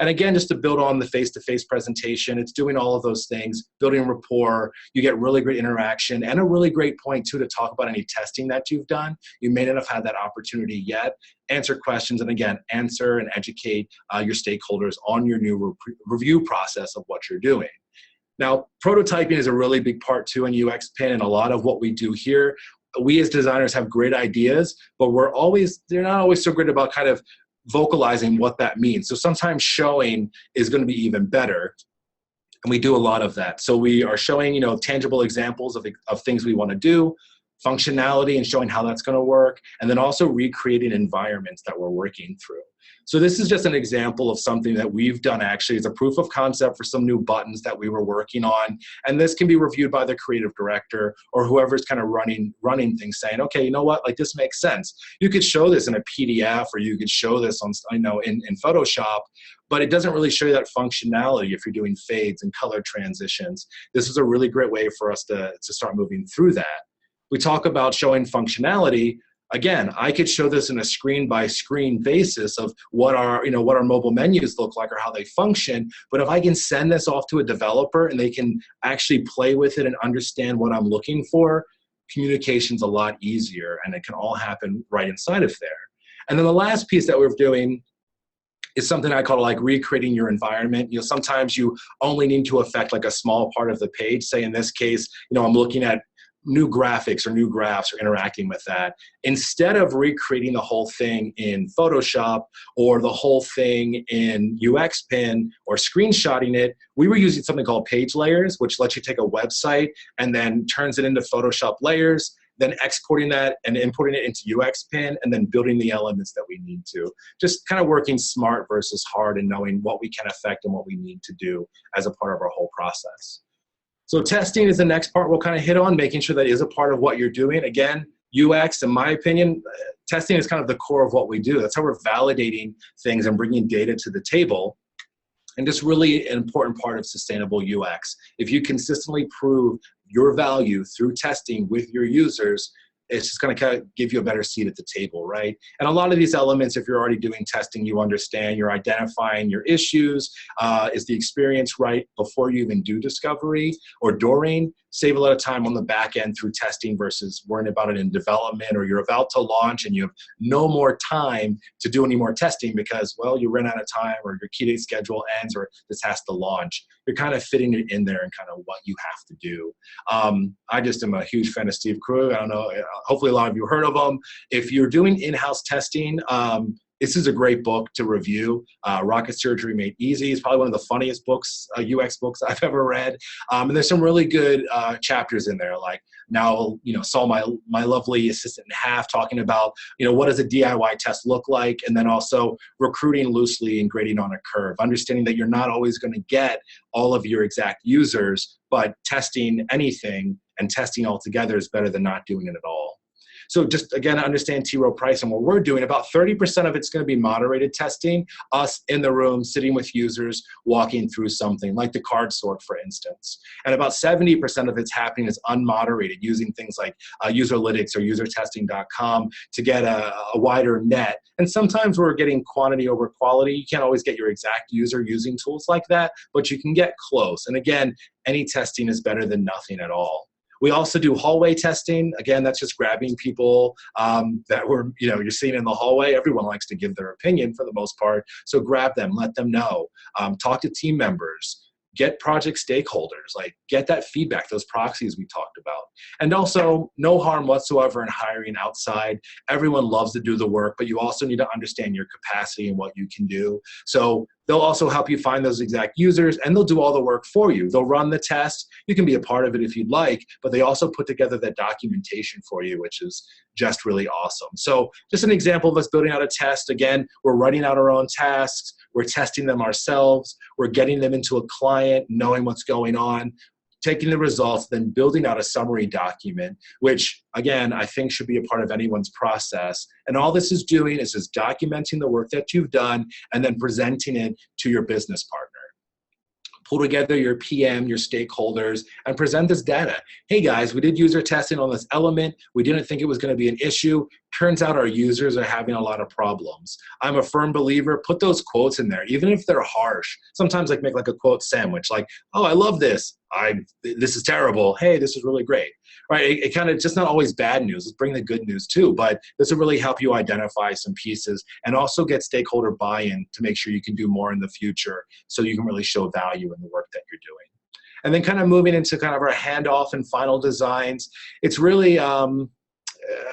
And again, just to build on the face-to-face presentation, it's doing all of those things, building rapport. You get really great interaction, and a really great point too to talk about any testing that you've done. You may not have had that opportunity yet. Answer questions, and again, answer and educate your stakeholders on your new review process of what you're doing. Now, prototyping is a really big part too in UXPin, and a lot of what we do here. We as designers have great ideas, but they're not always so great about kind of vocalizing what that means. So sometimes showing is going to be even better. And we do a lot of that. So we are showing, tangible examples of things we want to do. functionality and showing how that's going to work, and then also recreating environments that we're working through. So this is just an example of something that we've done actually. It's a proof of concept for some new buttons that we were working on. And this can be reviewed by the creative director or whoever's kind of running things, saying, okay, you know what, like this makes sense. You could show this in a PDF, or you could show this on, in Photoshop, but it doesn't really show you that functionality if you're doing fades and color transitions. This is a really great way for us to start moving through that. We talk about showing functionality. Again, I could show this in a screen-by-screen basis of what our mobile menus look like or how they function. But if I can send this off to a developer and they can actually play with it and understand what I'm looking for, communication's a lot easier, and it can all happen right inside of there. And then the last piece that we're doing is something I call like recreating your environment. Sometimes you only need to affect like a small part of the page. Say in this case, I'm looking at new graphics or new graphs or interacting with that. Instead of recreating the whole thing in Photoshop or the whole thing in UXPin or screenshotting it, we were using something called page layers, which lets you take a website and then turns it into Photoshop layers, then exporting that and importing it into UXPin, and then building the elements that we need to. Just kind of working smart versus hard and knowing what we can affect and what we need to do as a part of our whole process. So testing is the next part we'll kind of hit on, making sure that is a part of what you're doing. Again, UX, in my opinion, testing is kind of the core of what we do. That's how we're validating things and bringing data to the table. And just really an important part of sustainable UX. If you consistently prove your value through testing with your users, it's just going to kind of give you a better seat at the table, right? And a lot of these elements, if you're already doing testing, you understand, you're identifying your issues. Is the experience right before you even do discovery or during? Save a lot of time on the back end through testing versus worrying about it in development, or you're about to launch and you have no more time to do any more testing because, well, you ran out of time or your key date schedule ends or this has to launch. You're kind of fitting it in there and kind of what you have to do. I just am a huge fan of Steve Krug. I don't know, hopefully a lot of you heard of him. If you're doing in-house testing, this is a great book to review. Rocket Surgery Made Easy is probably one of the funniest books, UX books I've ever read. And there's some really good chapters in there, like now, saw my lovely assistant in half talking about, what does a DIY test look like? And then also recruiting loosely and grading on a curve, understanding that you're not always going to get all of your exact users, but testing anything and testing altogether is better than not doing it at all. So just, again, understand T-row price and what we're doing. About 30% of it's going to be moderated testing, us in the room, sitting with users, walking through something, like the card sort, for instance. And about 70% of it's happening as unmoderated, using things like Userlytics or usertesting.com to get a wider net. And sometimes we're getting quantity over quality. You can't always get your exact user using tools like that, but you can get close. And again, any testing is better than nothing at all. We also do hallway testing. Again, that's just grabbing people that you're seeing in the hallway. Everyone likes to give their opinion for the most part. So grab them, let them know. Talk to team members. Get project stakeholders, like get that feedback, those proxies we talked about. And also, no harm whatsoever in hiring outside. Everyone loves to do the work, but you also need to understand your capacity and what you can do. So they'll also help you find those exact users, and they'll do all the work for you. They'll run the test. You can be a part of it if you'd like, but they also put together that documentation for you, which is just really awesome. So just an example of us building out a test. Again, we're writing out our own tasks. We're testing them ourselves. We're getting them into a client, knowing what's going on, taking the results, then building out a summary document, which, again, I think should be a part of anyone's process. And all this is doing is just documenting the work that you've done and then presenting it to your business partner. Pull together your PM, your stakeholders, and present this data. Hey guys, we did user testing on this element. We didn't think it was going to be an issue. Turns out our users are having a lot of problems. I'm a firm believer, put those quotes in there, even if they're harsh. Sometimes make like a quote sandwich, like, oh, I love this. This is terrible. Hey, this is really great. Right? It kind of just not always bad news. Let's bring the good news too, but this will really help you identify some pieces and also get stakeholder buy-in to make sure you can do more in the future so you can really show value in the work that you're doing. And then kind of moving into kind of our handoff and final designs, it's really,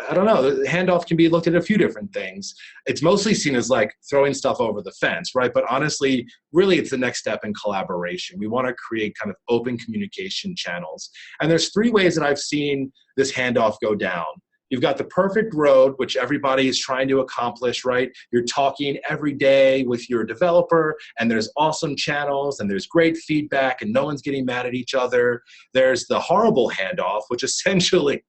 I don't know, the handoff can be looked at a few different things. It's mostly seen as like throwing stuff over the fence, right? But honestly, really it's the next step in collaboration. We want to create kind of open communication channels. And there's 3 ways that I've seen this handoff go down. You've got the perfect road, which everybody is trying to accomplish, right? You're talking every day with your developer, and there's awesome channels, and there's great feedback, and no one's getting mad at each other. There's the horrible handoff, which essentially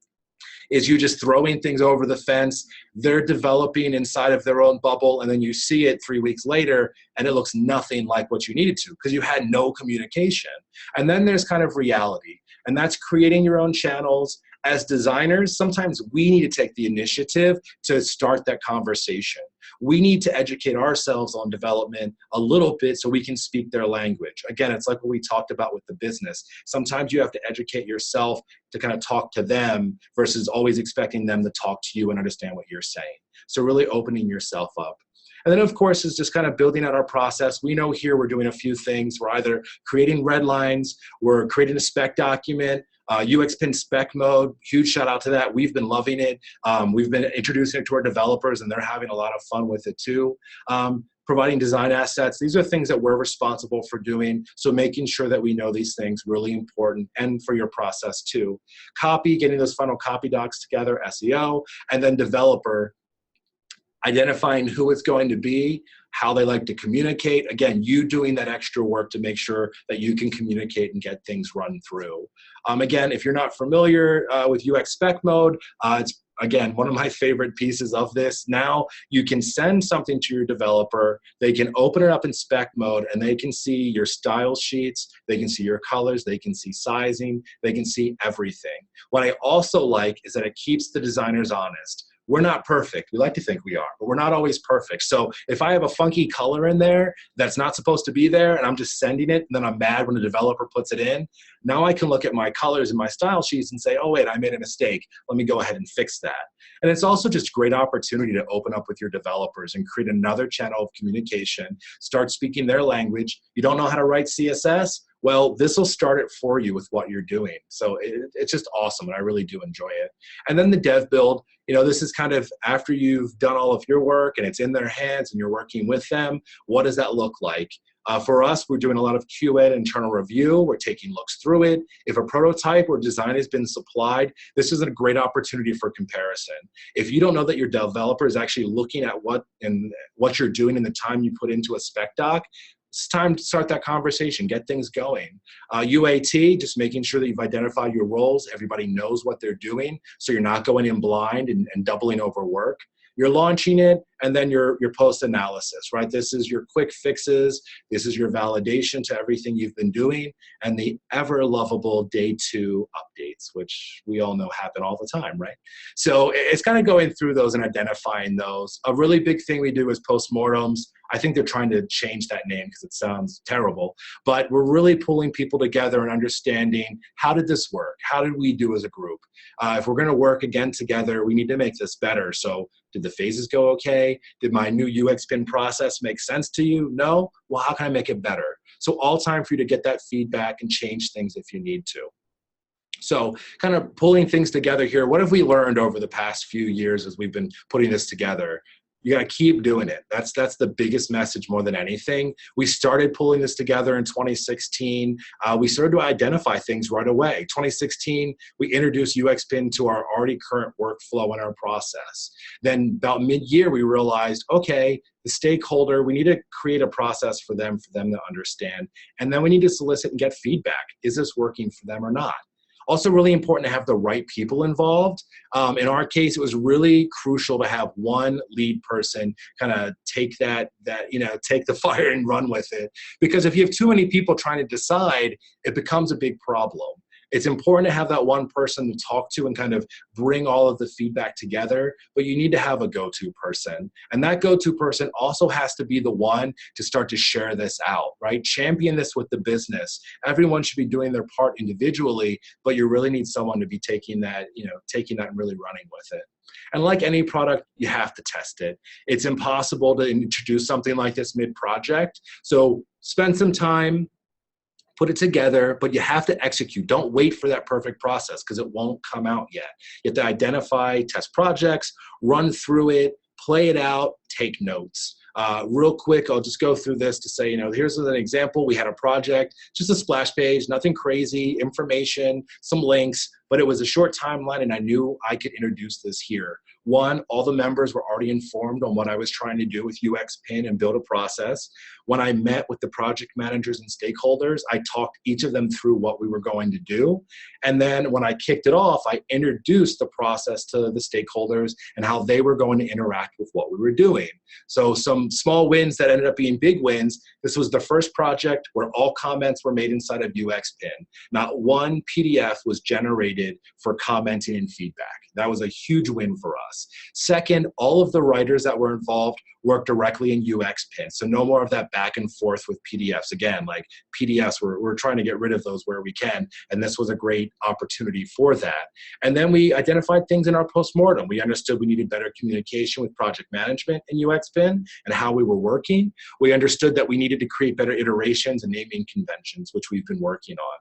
is you just throwing things over the fence. They're developing inside of their own bubble, and then you see it 3 weeks later, and it looks nothing like what you needed to because you had no communication. And then there's kind of reality, and that's creating your own channels. As designers, sometimes we need to take the initiative to start that conversation. We need to educate ourselves on development a little bit so we can speak their language. Again, it's like what we talked about with the business. Sometimes you have to educate yourself to kind of talk to them versus always expecting them to talk to you and understand what you're saying. So really opening yourself up. And then, of course, is just kind of building out our process. We know here we're doing a few things. We're either creating red lines, we're creating a spec document, UXPin spec mode, huge shout out to that. We've been loving it. We've been introducing it to our developers, and they're having a lot of fun with it too. Providing design assets. These are things that we're responsible for doing. So making sure that we know these things, really important, and for your process too. Copy, getting those final copy docs together, SEO, and then developer, identifying who it's going to be, how they like to communicate. Again, you doing that extra work to make sure that you can communicate and get things run through. Again, if you're not familiar with UX spec mode, it's again, one of my favorite pieces of this. Now you can send something to your developer, they can open it up in spec mode, and they can see your style sheets, they can see your colors, they can see sizing, they can see everything. What I also like is that it keeps the designers honest. We're not perfect. We like to think we are, but we're not always perfect. So if I have a funky color in there that's not supposed to be there and I'm just sending it and then I'm mad when the developer puts it in, now I can look at my colors and my style sheets and say, oh wait, I made a mistake. Let me go ahead and fix that. And it's also just a great opportunity to open up with your developers and create another channel of communication, start speaking their language. You don't know how to write CSS? Well, this will start it for you with what you're doing. So it's just awesome, and I really do enjoy it. And then the dev build, you know, this is kind of after you've done all of your work and it's in their hands and you're working with them, what does that look like? For us, we're doing a lot of QA and internal review. We're taking looks through it. If a prototype or design has been supplied, this is a great opportunity for comparison. If you don't know that your developer is actually looking at what you're doing in the time you put into a spec doc, it's time to start that conversation, get things going. UAT, just making sure that you've identified your roles, everybody knows what they're doing, so you're not going in blind and doubling over work. You're launching it, and then your post-analysis, right? This is your quick fixes, this is your validation to everything you've been doing, and the ever-lovable day 2 updates, which we all know happen all the time, right? So it's kind of going through those and identifying those. A really big thing we do is postmortems. I think they're trying to change that name because it sounds terrible, but we're really pulling people together and understanding, how did this work? How did we do as a group? If we're gonna work again together, we need to make this better. So did the phases go okay? Did my new UXPin process make sense to you? No? Well, how can I make it better? So all time for you to get that feedback and change things if you need to. So kind of pulling things together here, what have we learned over the past few years as we've been putting this together? You got to keep doing it. That's the biggest message more than anything. We started pulling this together in 2016. We started to identify things right away. 2016, we introduced UXPin to our already current workflow and our process. Then about mid-year, we realized, okay, the stakeholder, we need to create a process for them to understand. And then we need to solicit and get feedback. Is this working for them or not? Also really important to have the right people involved. In our case, it was really crucial to have one lead person kind of take take the fire and run with it. Because if you have too many people trying to decide, it becomes a big problem. It's important to have that one person to talk to and kind of bring all of the feedback together, but you need to have a go-to person. And that go-to person also has to be the one to start to share this out, right? Champion this with the business. Everyone should be doing their part individually, but you really need someone to be taking that and really running with it. And like any product, you have to test it. It's impossible to introduce something like this mid-project. So spend some time, put it together, but you have to execute. Don't wait for that perfect process because it won't come out yet. You have to identify test projects, run through it, play it out, take notes. Real quick, I'll just go through this to say, here's an example. We had a project, just a splash page, nothing crazy, information, some links, but it was a short timeline and I knew I could introduce this here. One, all the members were already informed on what I was trying to do with UXPin and build a process. When I met with the project managers and stakeholders, I talked each of them through what we were going to do. And then when I kicked it off, I introduced the process to the stakeholders and how they were going to interact with what we were doing. So some small wins that ended up being big wins. This was the first project where all comments were made inside of UXPin. Not one PDF was generated for commenting and feedback. That was a huge win for us. Second, all of the writers that were involved worked directly in UXPin. So no more of that back and forth with PDFs. Again, like PDFs, we're trying to get rid of those where we can. And this was a great opportunity for that. And then we identified things in our postmortem. We understood we needed better communication with project management in UXPin and how we were working. We understood that we needed to create better iterations and naming conventions, which we've been working on.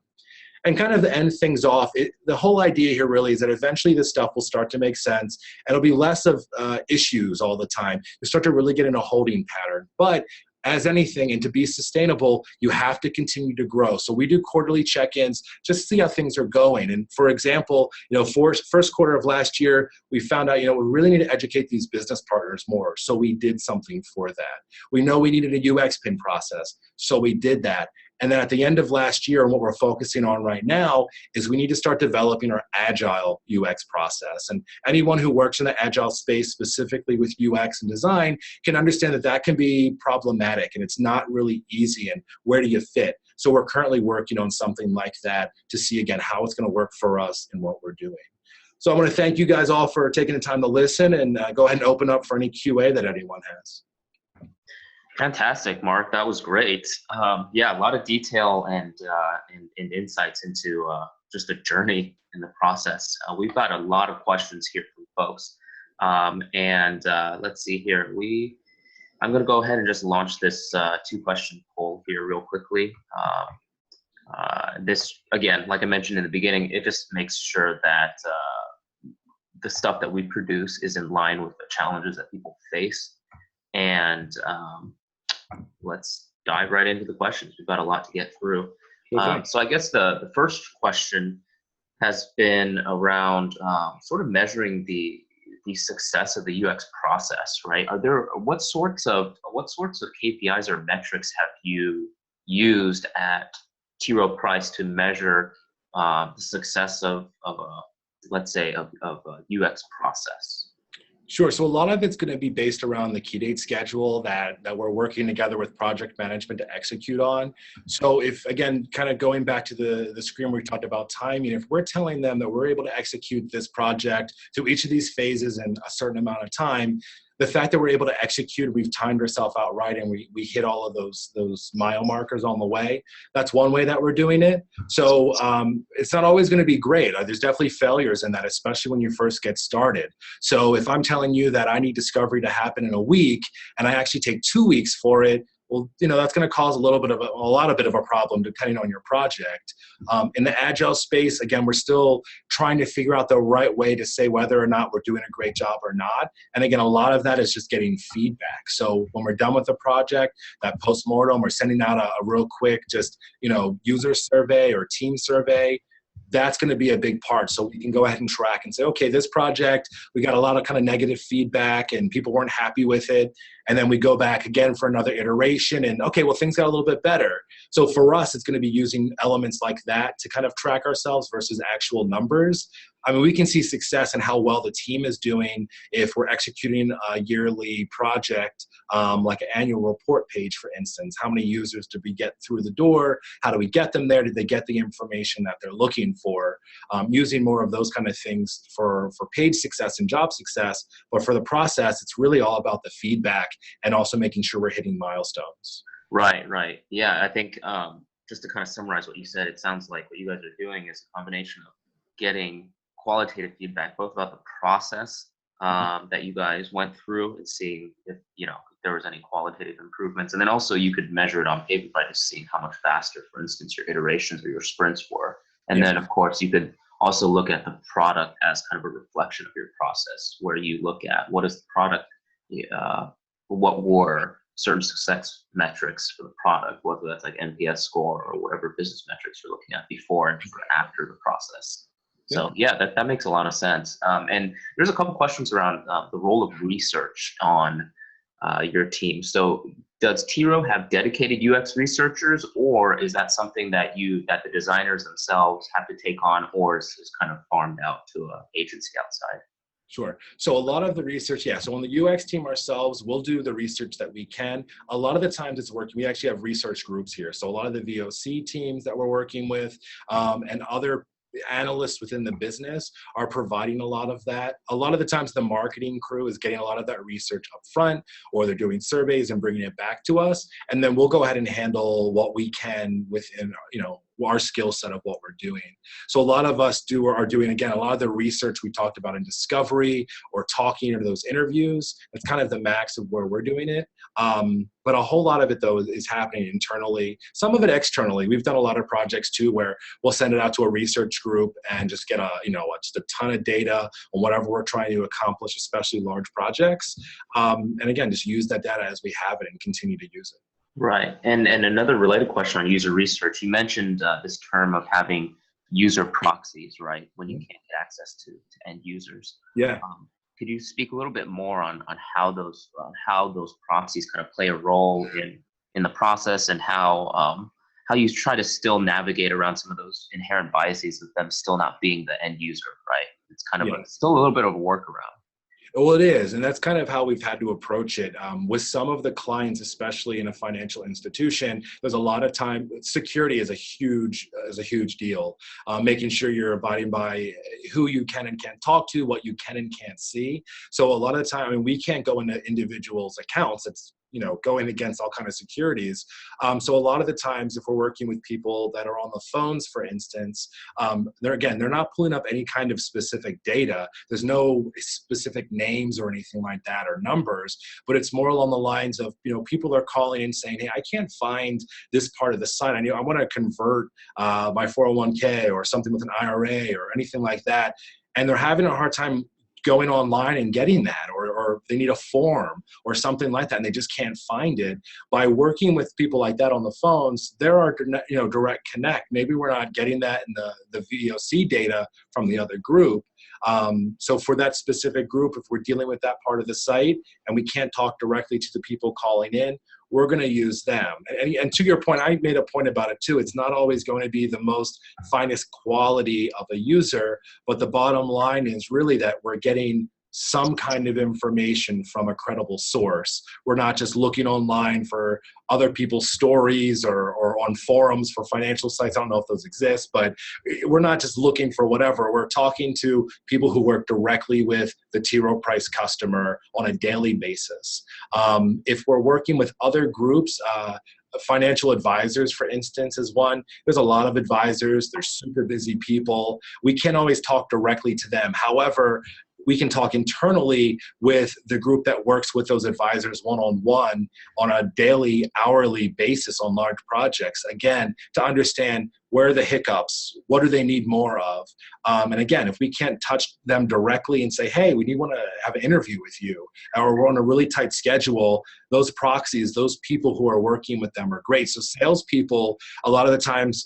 And kind of to end things off, the whole idea here really is that eventually this stuff will start to make sense and it'll be less of issues all the time. You start to really get in a holding pattern. But as anything, and to be sustainable, you have to continue to grow. So we do quarterly check-ins just to see how things are going. And for example, for first quarter of last year, we found out, we really need to educate these business partners more. So we did something for that. We know we needed a UXPin process. So we did that. And then at the end of last year, and what we're focusing on right now is we need to start developing our Agile UX process. And anyone who works in the Agile space, specifically with UX and design, can understand that that can be problematic and it's not really easy. And where do you fit? So we're currently working on something like that to see, again, how it's going to work for us and what we're doing. So I want to thank you guys all for taking the time to listen and go ahead and open up for any QA that anyone has. Fantastic, Mark. That was great. Yeah, a lot of detail and insights into just the journey in the process. We've got a lot of questions here from folks. Let's see here. I'm going to go ahead and just launch this 2-question poll here real quickly. This, again, like I mentioned in the beginning, it just makes sure that the stuff that we produce is in line with the challenges that people face. And let's dive right into the questions. We've got a lot to get through. So I guess the first question has been around sort of measuring the success of the UX process, right? What sorts of KPIs or metrics have you used at T. Rowe Price to measure the success of let's say a UX process? Sure. So a lot of it's going to be based around the key date schedule that we're working together with project management to execute on. So if, again, kind of going back to the screen where we talked about timing, if we're telling them that we're able to execute this project through each of these phases in a certain amount of time, the fact that we're able to execute, we've timed ourselves out right, and we hit all of those mile markers on the way. That's one way that we're doing it. So it's not always going to be great. There's definitely failures in that, especially when you first get started. So if I'm telling you that I need discovery to happen in a week, and I actually take 2 weeks for it, well, that's going to cause a lot of a problem depending on your project. In the Agile space, again, we're still trying to figure out the right way to say whether or not we're doing a great job or not. And again, a lot of that is just getting feedback. So when we're done with the project, that postmortem, we're sending out a real quick user survey or team survey. That's going to be a big part. So we can go ahead and track and say, okay, this project, we got a lot of kind of negative feedback and people weren't happy with it. And then we go back again for another iteration and, okay, well, things got a little bit better. So for us, it's going to be using elements like that to kind of track ourselves versus actual numbers. I mean, we can see success in how well the team is doing if we're executing a yearly project, like an annual report page, for instance. How many users did we get through the door? How do we get them there? Did they get the information that they're looking for? Using more of those kind of things for page success and job success. But for the process, it's really all about the feedback and also making sure we're hitting milestones. Right. Yeah, I think just to kind of summarize what you said, it sounds like what you guys are doing is a combination of getting qualitative feedback, both about the process that you guys went through and seeing if, if there was any qualitative improvements. And then also you could measure it on paper by just seeing how much faster, for instance, your iterations or your sprints were. And then, of course, you could also look at the product as kind of a reflection of your process, where you look at what is the product, what were certain success metrics for the product, whether that's like NPS score or whatever business metrics you're looking at before and after the process. So yeah, that makes a lot of sense. And there's a couple questions around the role of research on your team. So does Tiro have dedicated UX researchers, or is that something that the designers themselves have to take on, or is kind of farmed out to an agency outside? Sure. So a lot of the research, so on the UX team ourselves, we'll do the research that we can. A lot of the times it's working. We actually have research groups here. So a lot of the VOC teams that we're working with and other analysts within the business are providing a lot of that. A lot of the times the marketing crew is getting a lot of that research up front, or they're doing surveys and bringing it back to us. And then we'll go ahead and handle what we can within, our skill set of what we're doing. So a lot of us are doing, again, a lot of the research we talked about in discovery or talking into those interviews. That's kind of the max of where we're doing it. But a whole lot of it, though, is happening internally. Some of it externally. We've done a lot of projects, too, where we'll send it out to a research group and just get just a ton of data on whatever we're trying to accomplish, especially large projects. And again, just use that data as we have it and continue to use it. Right. And another related question on user research. You mentioned this term of having user proxies, right? When you can't get access to end users. Yeah. Could you speak a little bit more on how those proxies kind of play a role in the process, and how you try to still navigate around some of those inherent biases of them still not being the end user, right? It's kind of still a little bit of a workaround. Well, it is, and that's kind of how we've had to approach it. With some of the clients, especially in a financial institution, there's a lot of time. Security is a huge deal. Making sure you're abiding by who you can and can't talk to, what you can and can't see. So a lot of the time, we can't go into individuals' accounts. It's going against all kind of securities. So a lot of the times, if we're working with people that are on the phones, for instance, they're not pulling up any kind of specific data. There's no specific names or anything like that, or numbers, but it's more along the lines of, people are calling and saying, hey, I can't find this part of the site. I want to convert my 401k or something with an IRA or anything like that. And they're having a hard time going online and getting that, or they need a form or something like that, and they just can't find it. By working with people like that on the phones, there are direct connect. Maybe we're not getting that in the VOC data from the other group. So for that specific group, if we're dealing with that part of the site and we can't talk directly to the people calling in, we're going to use them. And to your point, I made a point about it too. It's not always going to be the most finest quality of a user, but the bottom line is really that we're getting some kind of information from a credible source. We're not just looking online for other people's stories or on forums for financial sites. I don't know if those exist, but we're not just looking for whatever. We're talking to people who work directly with the T. Rowe Price customer on a daily basis. If we're working with other groups, financial advisors, for instance, is one. There's a lot of advisors. They're super busy people. We can't always talk directly to them. However, we can talk internally with the group that works with those advisors one-on-one on a daily, hourly basis on large projects, again, to understand where are the hiccups, what do they need more of. And again, if we can't touch them directly and say, hey, we want to have an interview with you, or we're on a really tight schedule, those proxies, those people who are working with them are great. So salespeople, a lot of the times,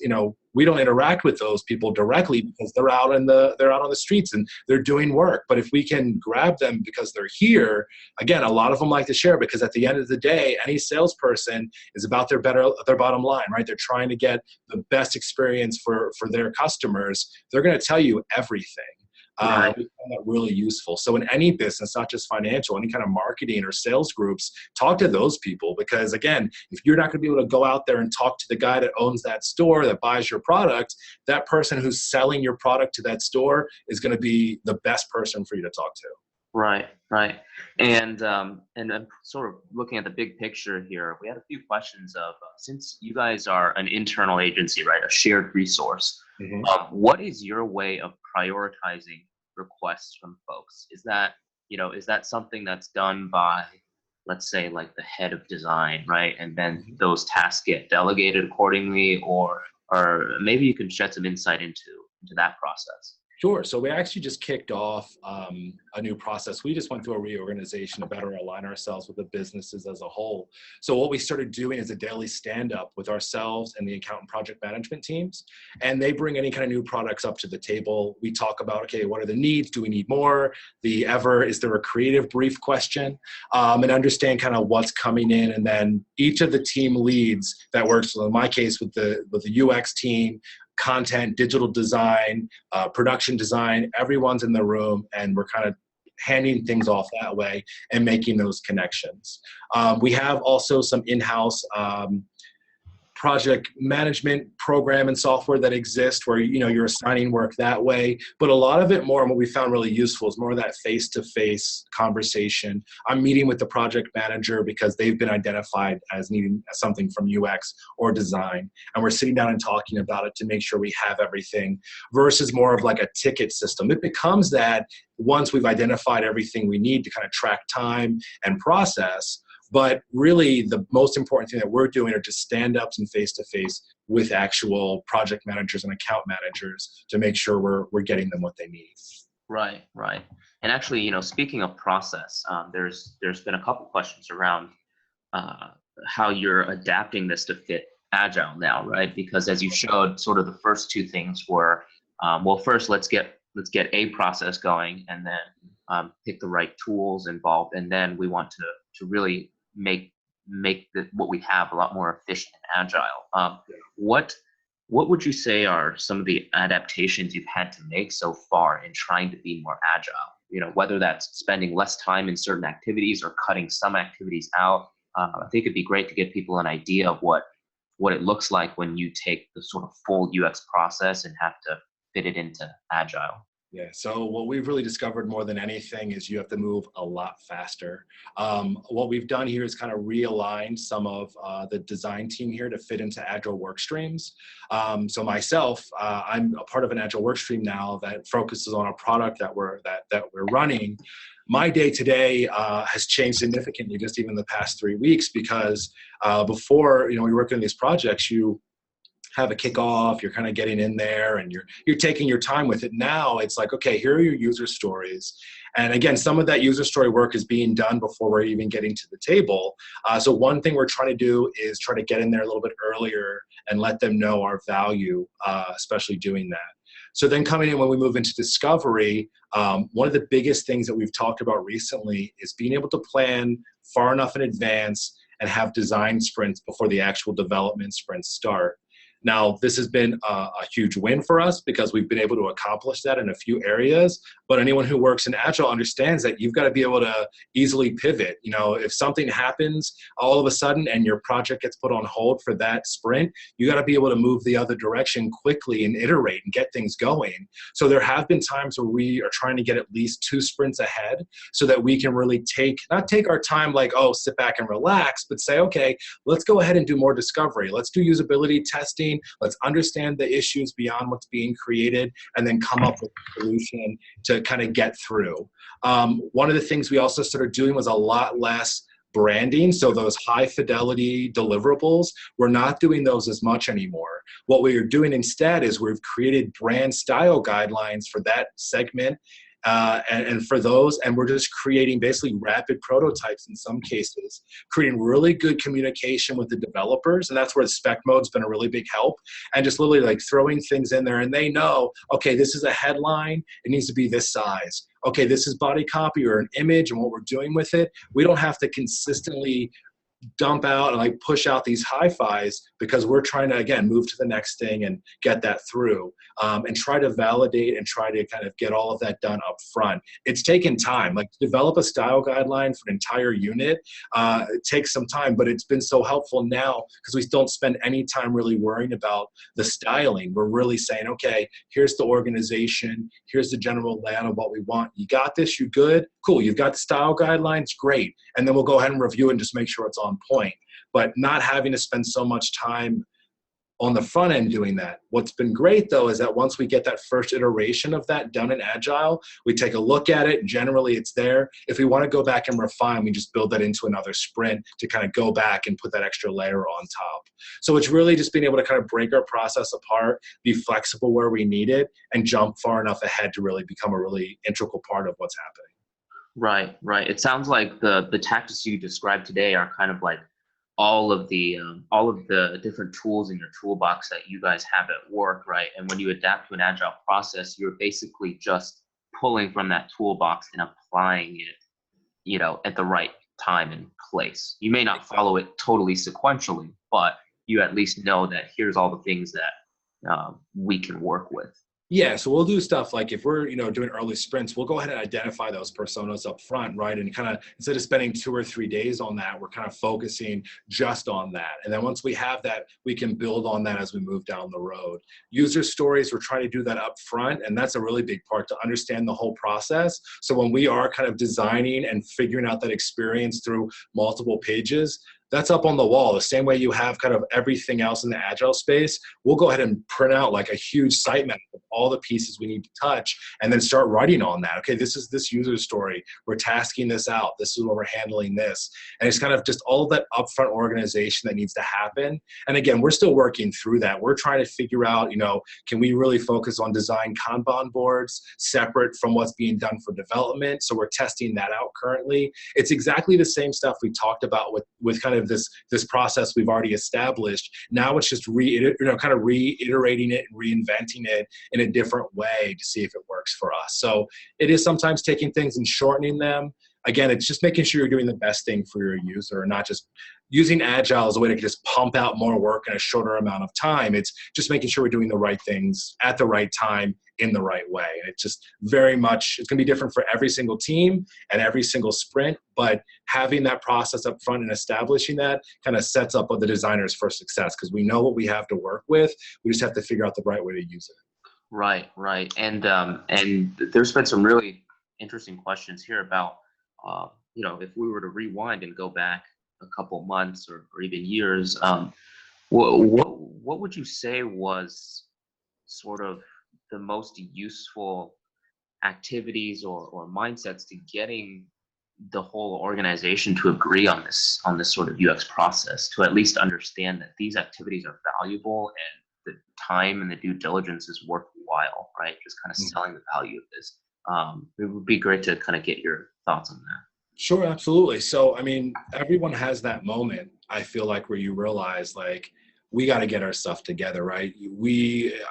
we don't interact with those people directly because they're out on the streets and they're doing work. But if we can grab them because they're here, again, a lot of them like to share, because at the end of the day, any salesperson is about their bottom line, right? They're trying to get the best experience for their customers. They're going to tell you everything. Right. We find that really useful. So in any business, not just financial, any kind of marketing or sales groups, talk to those people, because again, if you're not going to be able to go out there and talk to the guy that owns that store, that buys your product, that person who's selling your product to that store is going to be the best person for you to talk to. Right. And I'm sort of looking at the big picture here. We had a few questions of, since you guys are an internal agency, right, a shared resource, what is your way of prioritizing requests from folks? Is that is that something that's done by, let's say, like the head of design, right? And then those tasks get delegated accordingly, or maybe you can shed some insight into that process. Sure. So we actually just kicked off a new process. We just went through a reorganization to better align ourselves with the businesses as a whole. So what we started doing is a daily stand-up with ourselves and the account and project management teams. And they bring any kind of new products up to the table. We talk about, okay, what are the needs? Do we need more? Is there a creative brief question? And understand kind of what's coming in. And then each of the team leads that works, in my case, with the UX team, content, digital design, production design, everyone's in the room, and we're kind of handing things off that way and making those connections. We have also some in-house project management program and software that exists where you're assigning work that way, but a lot of it more, and what we found really useful is more of that face-to-face conversation. I'm meeting with the project manager because they've been identified as needing something from UX or design, and we're sitting down and talking about it to make sure we have everything, versus more of like a ticket system. It becomes that once we've identified everything we need to kind of track time and process. But really, the most important thing that we're doing are just stand-ups and face-to-face with actual project managers and account managers to make sure we're getting them what they need. Right, right. And actually, speaking of process, there's been a couple questions around how you're adapting this to fit Agile now, right? Because as you showed, sort of the first two things were, well, first let's get a process going, and then pick the right tools involved, and then we want to really make what we have a lot more efficient and agile. What would you say are some of the adaptations you've had to make so far in trying to be more agile? Whether that's spending less time in certain activities or cutting some activities out. I think it'd be great to give people an idea of what it looks like when you take the sort of full UX process and have to fit it into agile. Yeah, so what we've really discovered more than anything is you have to move a lot faster. What we've done here is kind of realigned some of the design team here to fit into Agile work streams. So myself, I'm a part of an Agile work stream now that focuses on a product that we're running. My day today has changed significantly just even the past 3 weeks because before, we were working on these projects, you have a kickoff, you're kind of getting in there and you're taking your time with it. Now it's like, okay, here are your user stories. And again, some of that user story work is being done before we're even getting to the table. So one thing we're trying to do is try to get in there a little bit earlier and let them know our value, especially doing that. So then coming in when we move into discovery, one of the biggest things that we've talked about recently is being able to plan far enough in advance and have design sprints before the actual development sprints start. Now, this has been a huge win for us because we've been able to accomplish that in a few areas, but anyone who works in Agile understands that you've got to be able to easily pivot. If something happens all of a sudden and your project gets put on hold for that sprint, you got to be able to move the other direction quickly and iterate and get things going. So there have been times where we are trying to get at least 2 sprints ahead so that we can really not take our time like, oh, sit back and relax, but say, okay, let's go ahead and do more discovery. Let's do usability testing. Let's understand the issues beyond what's being created and then come up with a solution to kind of get through. One of the things we also started doing was a lot less branding. So those high fidelity deliverables, we're not doing those as much anymore. What we are doing instead is we've created brand style guidelines for that segment and for those, and we're just creating basically rapid prototypes in some cases, creating really good communication with the developers, and that's where the spec mode's been a really big help, and just literally like throwing things in there, and they know, okay, this is a headline, it needs to be this size. Okay, this is body copy or an image and what we're doing with it. We don't have to consistently dump out and like push out these hi-fis because we're trying to, again, move to the next thing and get that through and try to validate and try to kind of get all of that done up front. It's taken time. Like to develop a style guideline for an entire unit, it takes some time, but it's been so helpful now because we don't spend any time really worrying about the styling. We're really saying, okay, here's the organization, here's the general layout of what we want. You got this, you good? Cool, you've got the style guidelines, great. And then we'll go ahead and review and just make sure it's on point. But not having to spend so much time on the front end doing that. What's been great though is that once we get that first iteration of that done in Agile, we take a look at it. Generally it's there. If we want to go back and refine, we just build that into another sprint to kind of go back and put that extra layer on top. So it's really just being able to kind of break our process apart, be flexible where we need it, and jump far enough ahead to really become a really integral part of what's happening. Right, right. It sounds like the tactics you described today are kind of like all of the different tools in your toolbox that you guys have at work, right? And when you adapt to an agile process, you're basically just pulling from that toolbox and applying it, at the right time and place. You may not follow it totally sequentially, but you at least know that here's all the things that we can work with. Yeah, so we'll do stuff like if we're doing early sprints, we'll go ahead and identify those personas up front, right? And kind of instead of spending 2 or 3 days on that, we're kind of focusing just on that. And then once we have that, we can build on that as we move down the road. User stories, we're trying to do that up front, and that's a really big part to understand the whole process. So when we are kind of designing and figuring out that experience through multiple pages, that's up on the wall. The same way you have kind of everything else in the agile space, we'll go ahead and print out like a huge sitemap of all the pieces we need to touch and then start writing on that. Okay, this is this user story. We're tasking this out. This is where we're handling this. And it's kind of just all of that upfront organization that needs to happen. And again, we're still working through that. We're trying to figure out, can we really focus on design Kanban boards separate from what's being done for development? So we're testing that out currently. It's exactly the same stuff we talked about with kind of this process we've already established. Now it's just kind of reiterating it and reinventing it in a different way to see if it works for us. So it is sometimes taking things and shortening them. Again, it's just making sure you're doing the best thing for your user and not just using Agile as a way to just pump out more work in a shorter amount of time. It's just making sure we're doing the right things at the right time in the right way. And it's just very much, it's going to be different for every single team and every single sprint, but having that process up front and establishing that kind of sets up the designers for success because we know what we have to work with. We just have to figure out the right way to use it. Right, right. And there's been some really interesting questions here about, if we were to rewind and go back a couple months or even years, what would you say was sort of the most useful activities or mindsets to getting the whole organization to agree on this sort of UX process, to at least understand that these activities are valuable and the time and the due diligence is worthwhile, right? Just kind of selling the value of this. It would be great to kind of get your thoughts on that. Sure, absolutely. So, I mean, everyone has that moment, I feel like, where you realize, like, we got to get our stuff together, right?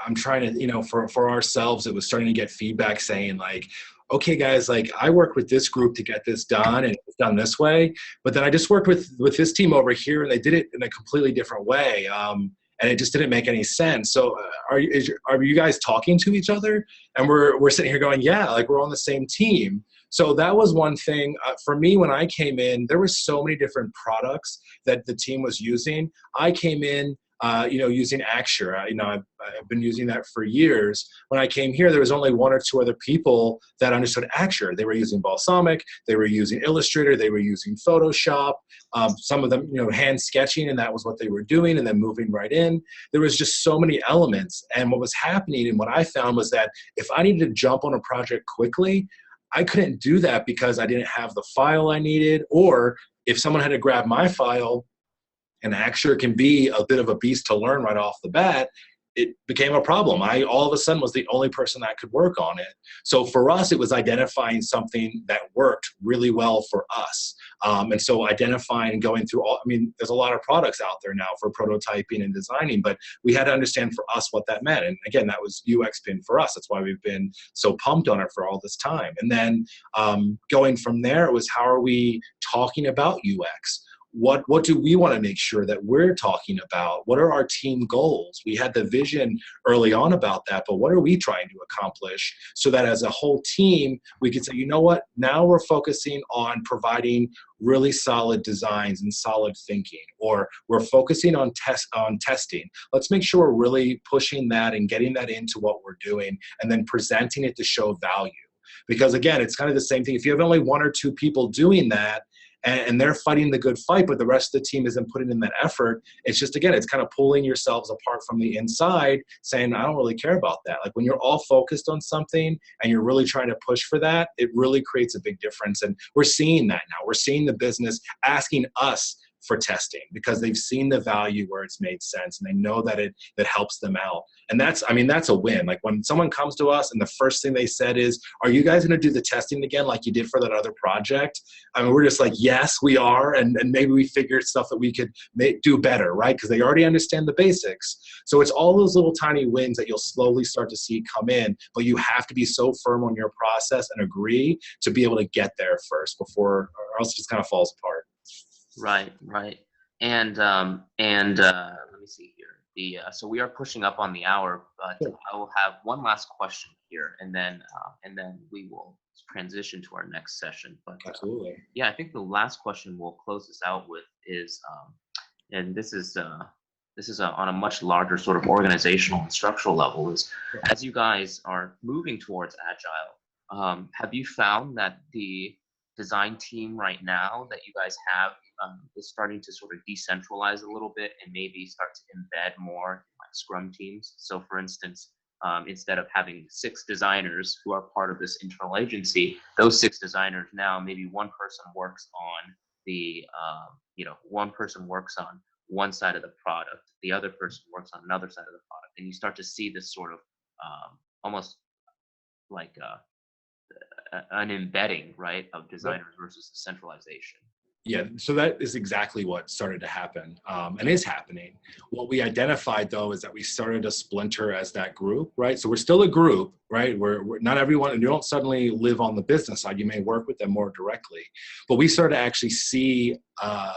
I'm trying to, for ourselves, it was starting to get feedback saying, like, okay, guys, like, I worked with this group to get this done, and it's done this way. But then I just worked with this team over here, and they did it in a completely different way. And it just didn't make any sense. So are you guys talking to each other? And we're sitting here going, yeah, like we're on the same team. So that was one thing for me when I came in. There were so many different products that the team was using. I came in, using Axure. I've been using that for years. When I came here, there was only 1 or 2 other people that understood Axure. They were using Balsamiq, they were using Illustrator, they were using Photoshop. Some of them, hand sketching, and that was what they were doing, and then moving right in. There was just so many elements. And what was happening, and what I found was that if I needed to jump on a project quickly, I couldn't do that because I didn't have the file I needed, or if someone had to grab my file, and Axure can be a bit of a beast to learn right off the bat, it became a problem. I all of a sudden was the only person that could work on it. So for us, it was identifying something that worked really well for us. And so identifying and going through there's a lot of products out there now for prototyping and designing, but we had to understand for us what that meant. And again, that was UXPin for us. That's why we've been so pumped on it for all this time. And then going from there, it was how are we talking about UX? What do we want to make sure that we're talking about? What are our team goals? We had the vision early on about that, but what are we trying to accomplish so that as a whole team, we could say, you know what, now we're focusing on providing really solid designs and solid thinking, or we're focusing on testing. Let's make sure we're really pushing that and getting that into what we're doing and then presenting it to show value. Because again, it's kind of the same thing. If you have only 1 or 2 people doing that, and they're fighting the good fight, but the rest of the team isn't putting in that effort. It's just, again, it's kind of pulling yourselves apart from the inside, saying, I don't really care about that. Like when you're all focused on something and you're really trying to push for that, it really creates a big difference. And we're seeing that now. We're seeing the business asking us for testing because they've seen the value where it's made sense and they know that that helps them out. And that's a win. Like when someone comes to us and the first thing they said is, are you guys going to do the testing again like you did for that other project? I mean, we're just like, yes, we are. And maybe we figured stuff that we could do better, right? Because they already understand the basics. So it's all those little tiny wins that you'll slowly start to see come in, but you have to be so firm on your process and agree to be able to get there first before, or else it just kind of falls apart. Right. And let me see here. So we are pushing up on the hour, but Sure. I will have one last question here, and then we will transition to our next session. But Absolutely. yeah, I think the last question we'll close this out with is, and this is on a much larger sort of organizational and structural level, is as you guys are moving towards Agile, have you found that the design team right now that you guys have is starting to sort of decentralize a little bit and maybe start to embed more like Scrum teams? So for instance, instead of having 6 designers who are part of this internal agency, those 6 designers now, maybe one person works on one side of the product, the other person works on another side of the product, and you start to see this sort of almost like an embedding, right, of designers versus the centralization. Yeah, so that is exactly what started to happen and is happening. What we identified, though, is that we started to splinter as that group, right? So we're still a group, right? We're not everyone, and you don't suddenly live on the business side. You may work with them more directly. But we started to actually see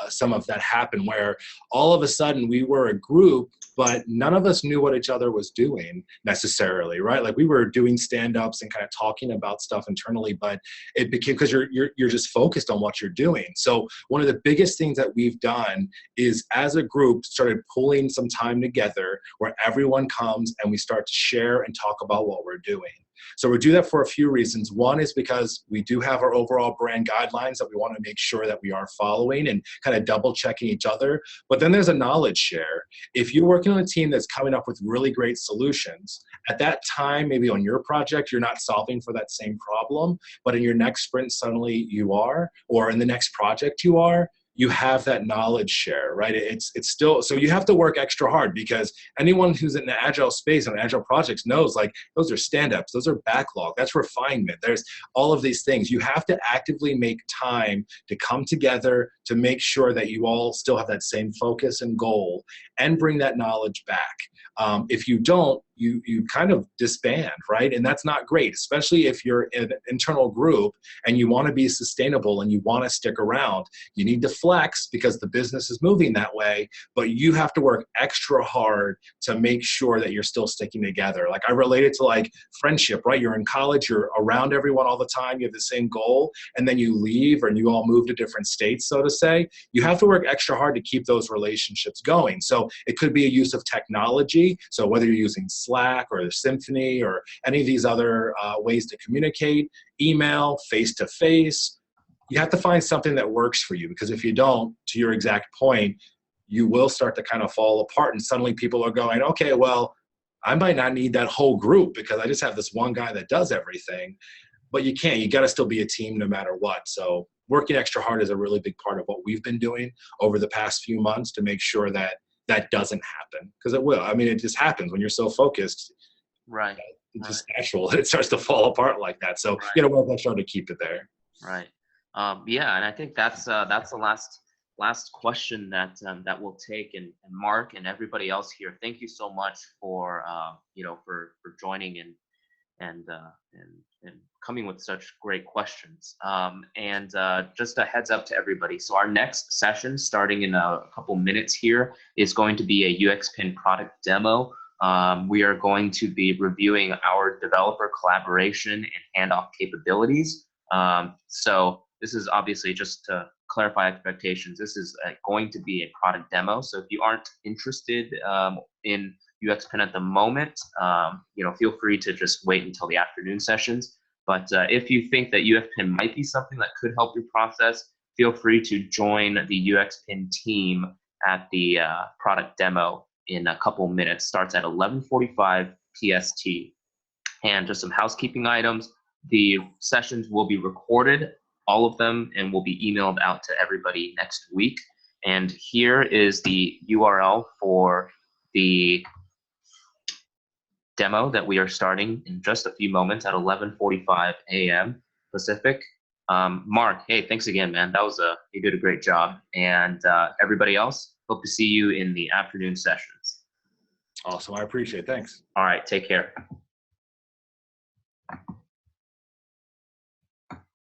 some of that happen where all of a sudden we were a group, but none of us knew what each other was doing necessarily, right? Like we were doing stand-ups and kind of talking about stuff internally, but it became, because you're just focused on what you're doing. So one of the biggest things that we've done is as a group started pulling some time together where everyone comes and we start to share and talk about what we're doing. So we do that for a few reasons. One is because we do have our overall brand guidelines that we want to make sure that we are following and kind of double checking each other. But then there's a knowledge share. If you're working on a team that's coming up with really great solutions, at that time, maybe on your project, you're not solving for that same problem, but in your next sprint, suddenly you are, or in the next project you are, you have that knowledge share, right? It's still, so you have to work extra hard because anyone who's in the agile space on agile projects knows like those are stand-ups, those are backlog, that's refinement. There's all of these things. You have to actively make time to come together to make sure that you all still have that same focus and goal and bring that knowledge back. If you don't, you kind of disband, right? And that's not great, especially if you're in an internal group and you want to be sustainable and you want to stick around. You need to flex because the business is moving that way, but you have to work extra hard to make sure that you're still sticking together. Like I relate it to like friendship, right? You're in college, you're around everyone all the time, you have the same goal, and then you leave and you all move to different states, so to say. You have to work extra hard to keep those relationships going. So it could be a use of technology. So whether you're using Slack or Symphony or any of these other ways to communicate, email, face-to-face, you have to find something that works for you, because if you don't, to your exact point, you will start to kind of fall apart and suddenly people are going, okay, well, I might not need that whole group because I just have this one guy that does everything. But you can't. You got to still be a team no matter what. So working extra hard is a really big part of what we've been doing over the past few months to make sure that that doesn't happen, because it will. I mean, it just happens when you're so focused. Right. It's just natural that it starts to fall apart like that. So you know, work extra hard to keep it there. Right. Yeah, and I think that's the last question that we'll take. And Mark and everybody else here, thank you so much for for joining and coming with such great questions. And just a heads up to everybody. So our next session, starting in a couple minutes here, is going to be a UXPin product demo. We are going to be reviewing our developer collaboration and handoff capabilities. So this is obviously, just to clarify expectations, this is going to be a product demo. So if you aren't interested in UXPin at the moment, feel free to just wait until the afternoon sessions. But if you think that UXPin might be something that could help your process, feel free to join the UXPin team at the product demo in a couple minutes. Starts at 11:45 PST. And just some housekeeping items. The sessions will be recorded, all of them, and will be emailed out to everybody next week. And here is the URL for the demo that we are starting in just a few moments at 11:45 a.m. Pacific. Mark, hey, thanks again, man. You did a great job. And everybody else, hope to see you in the afternoon sessions. Awesome. I appreciate it. Thanks. All right, take care.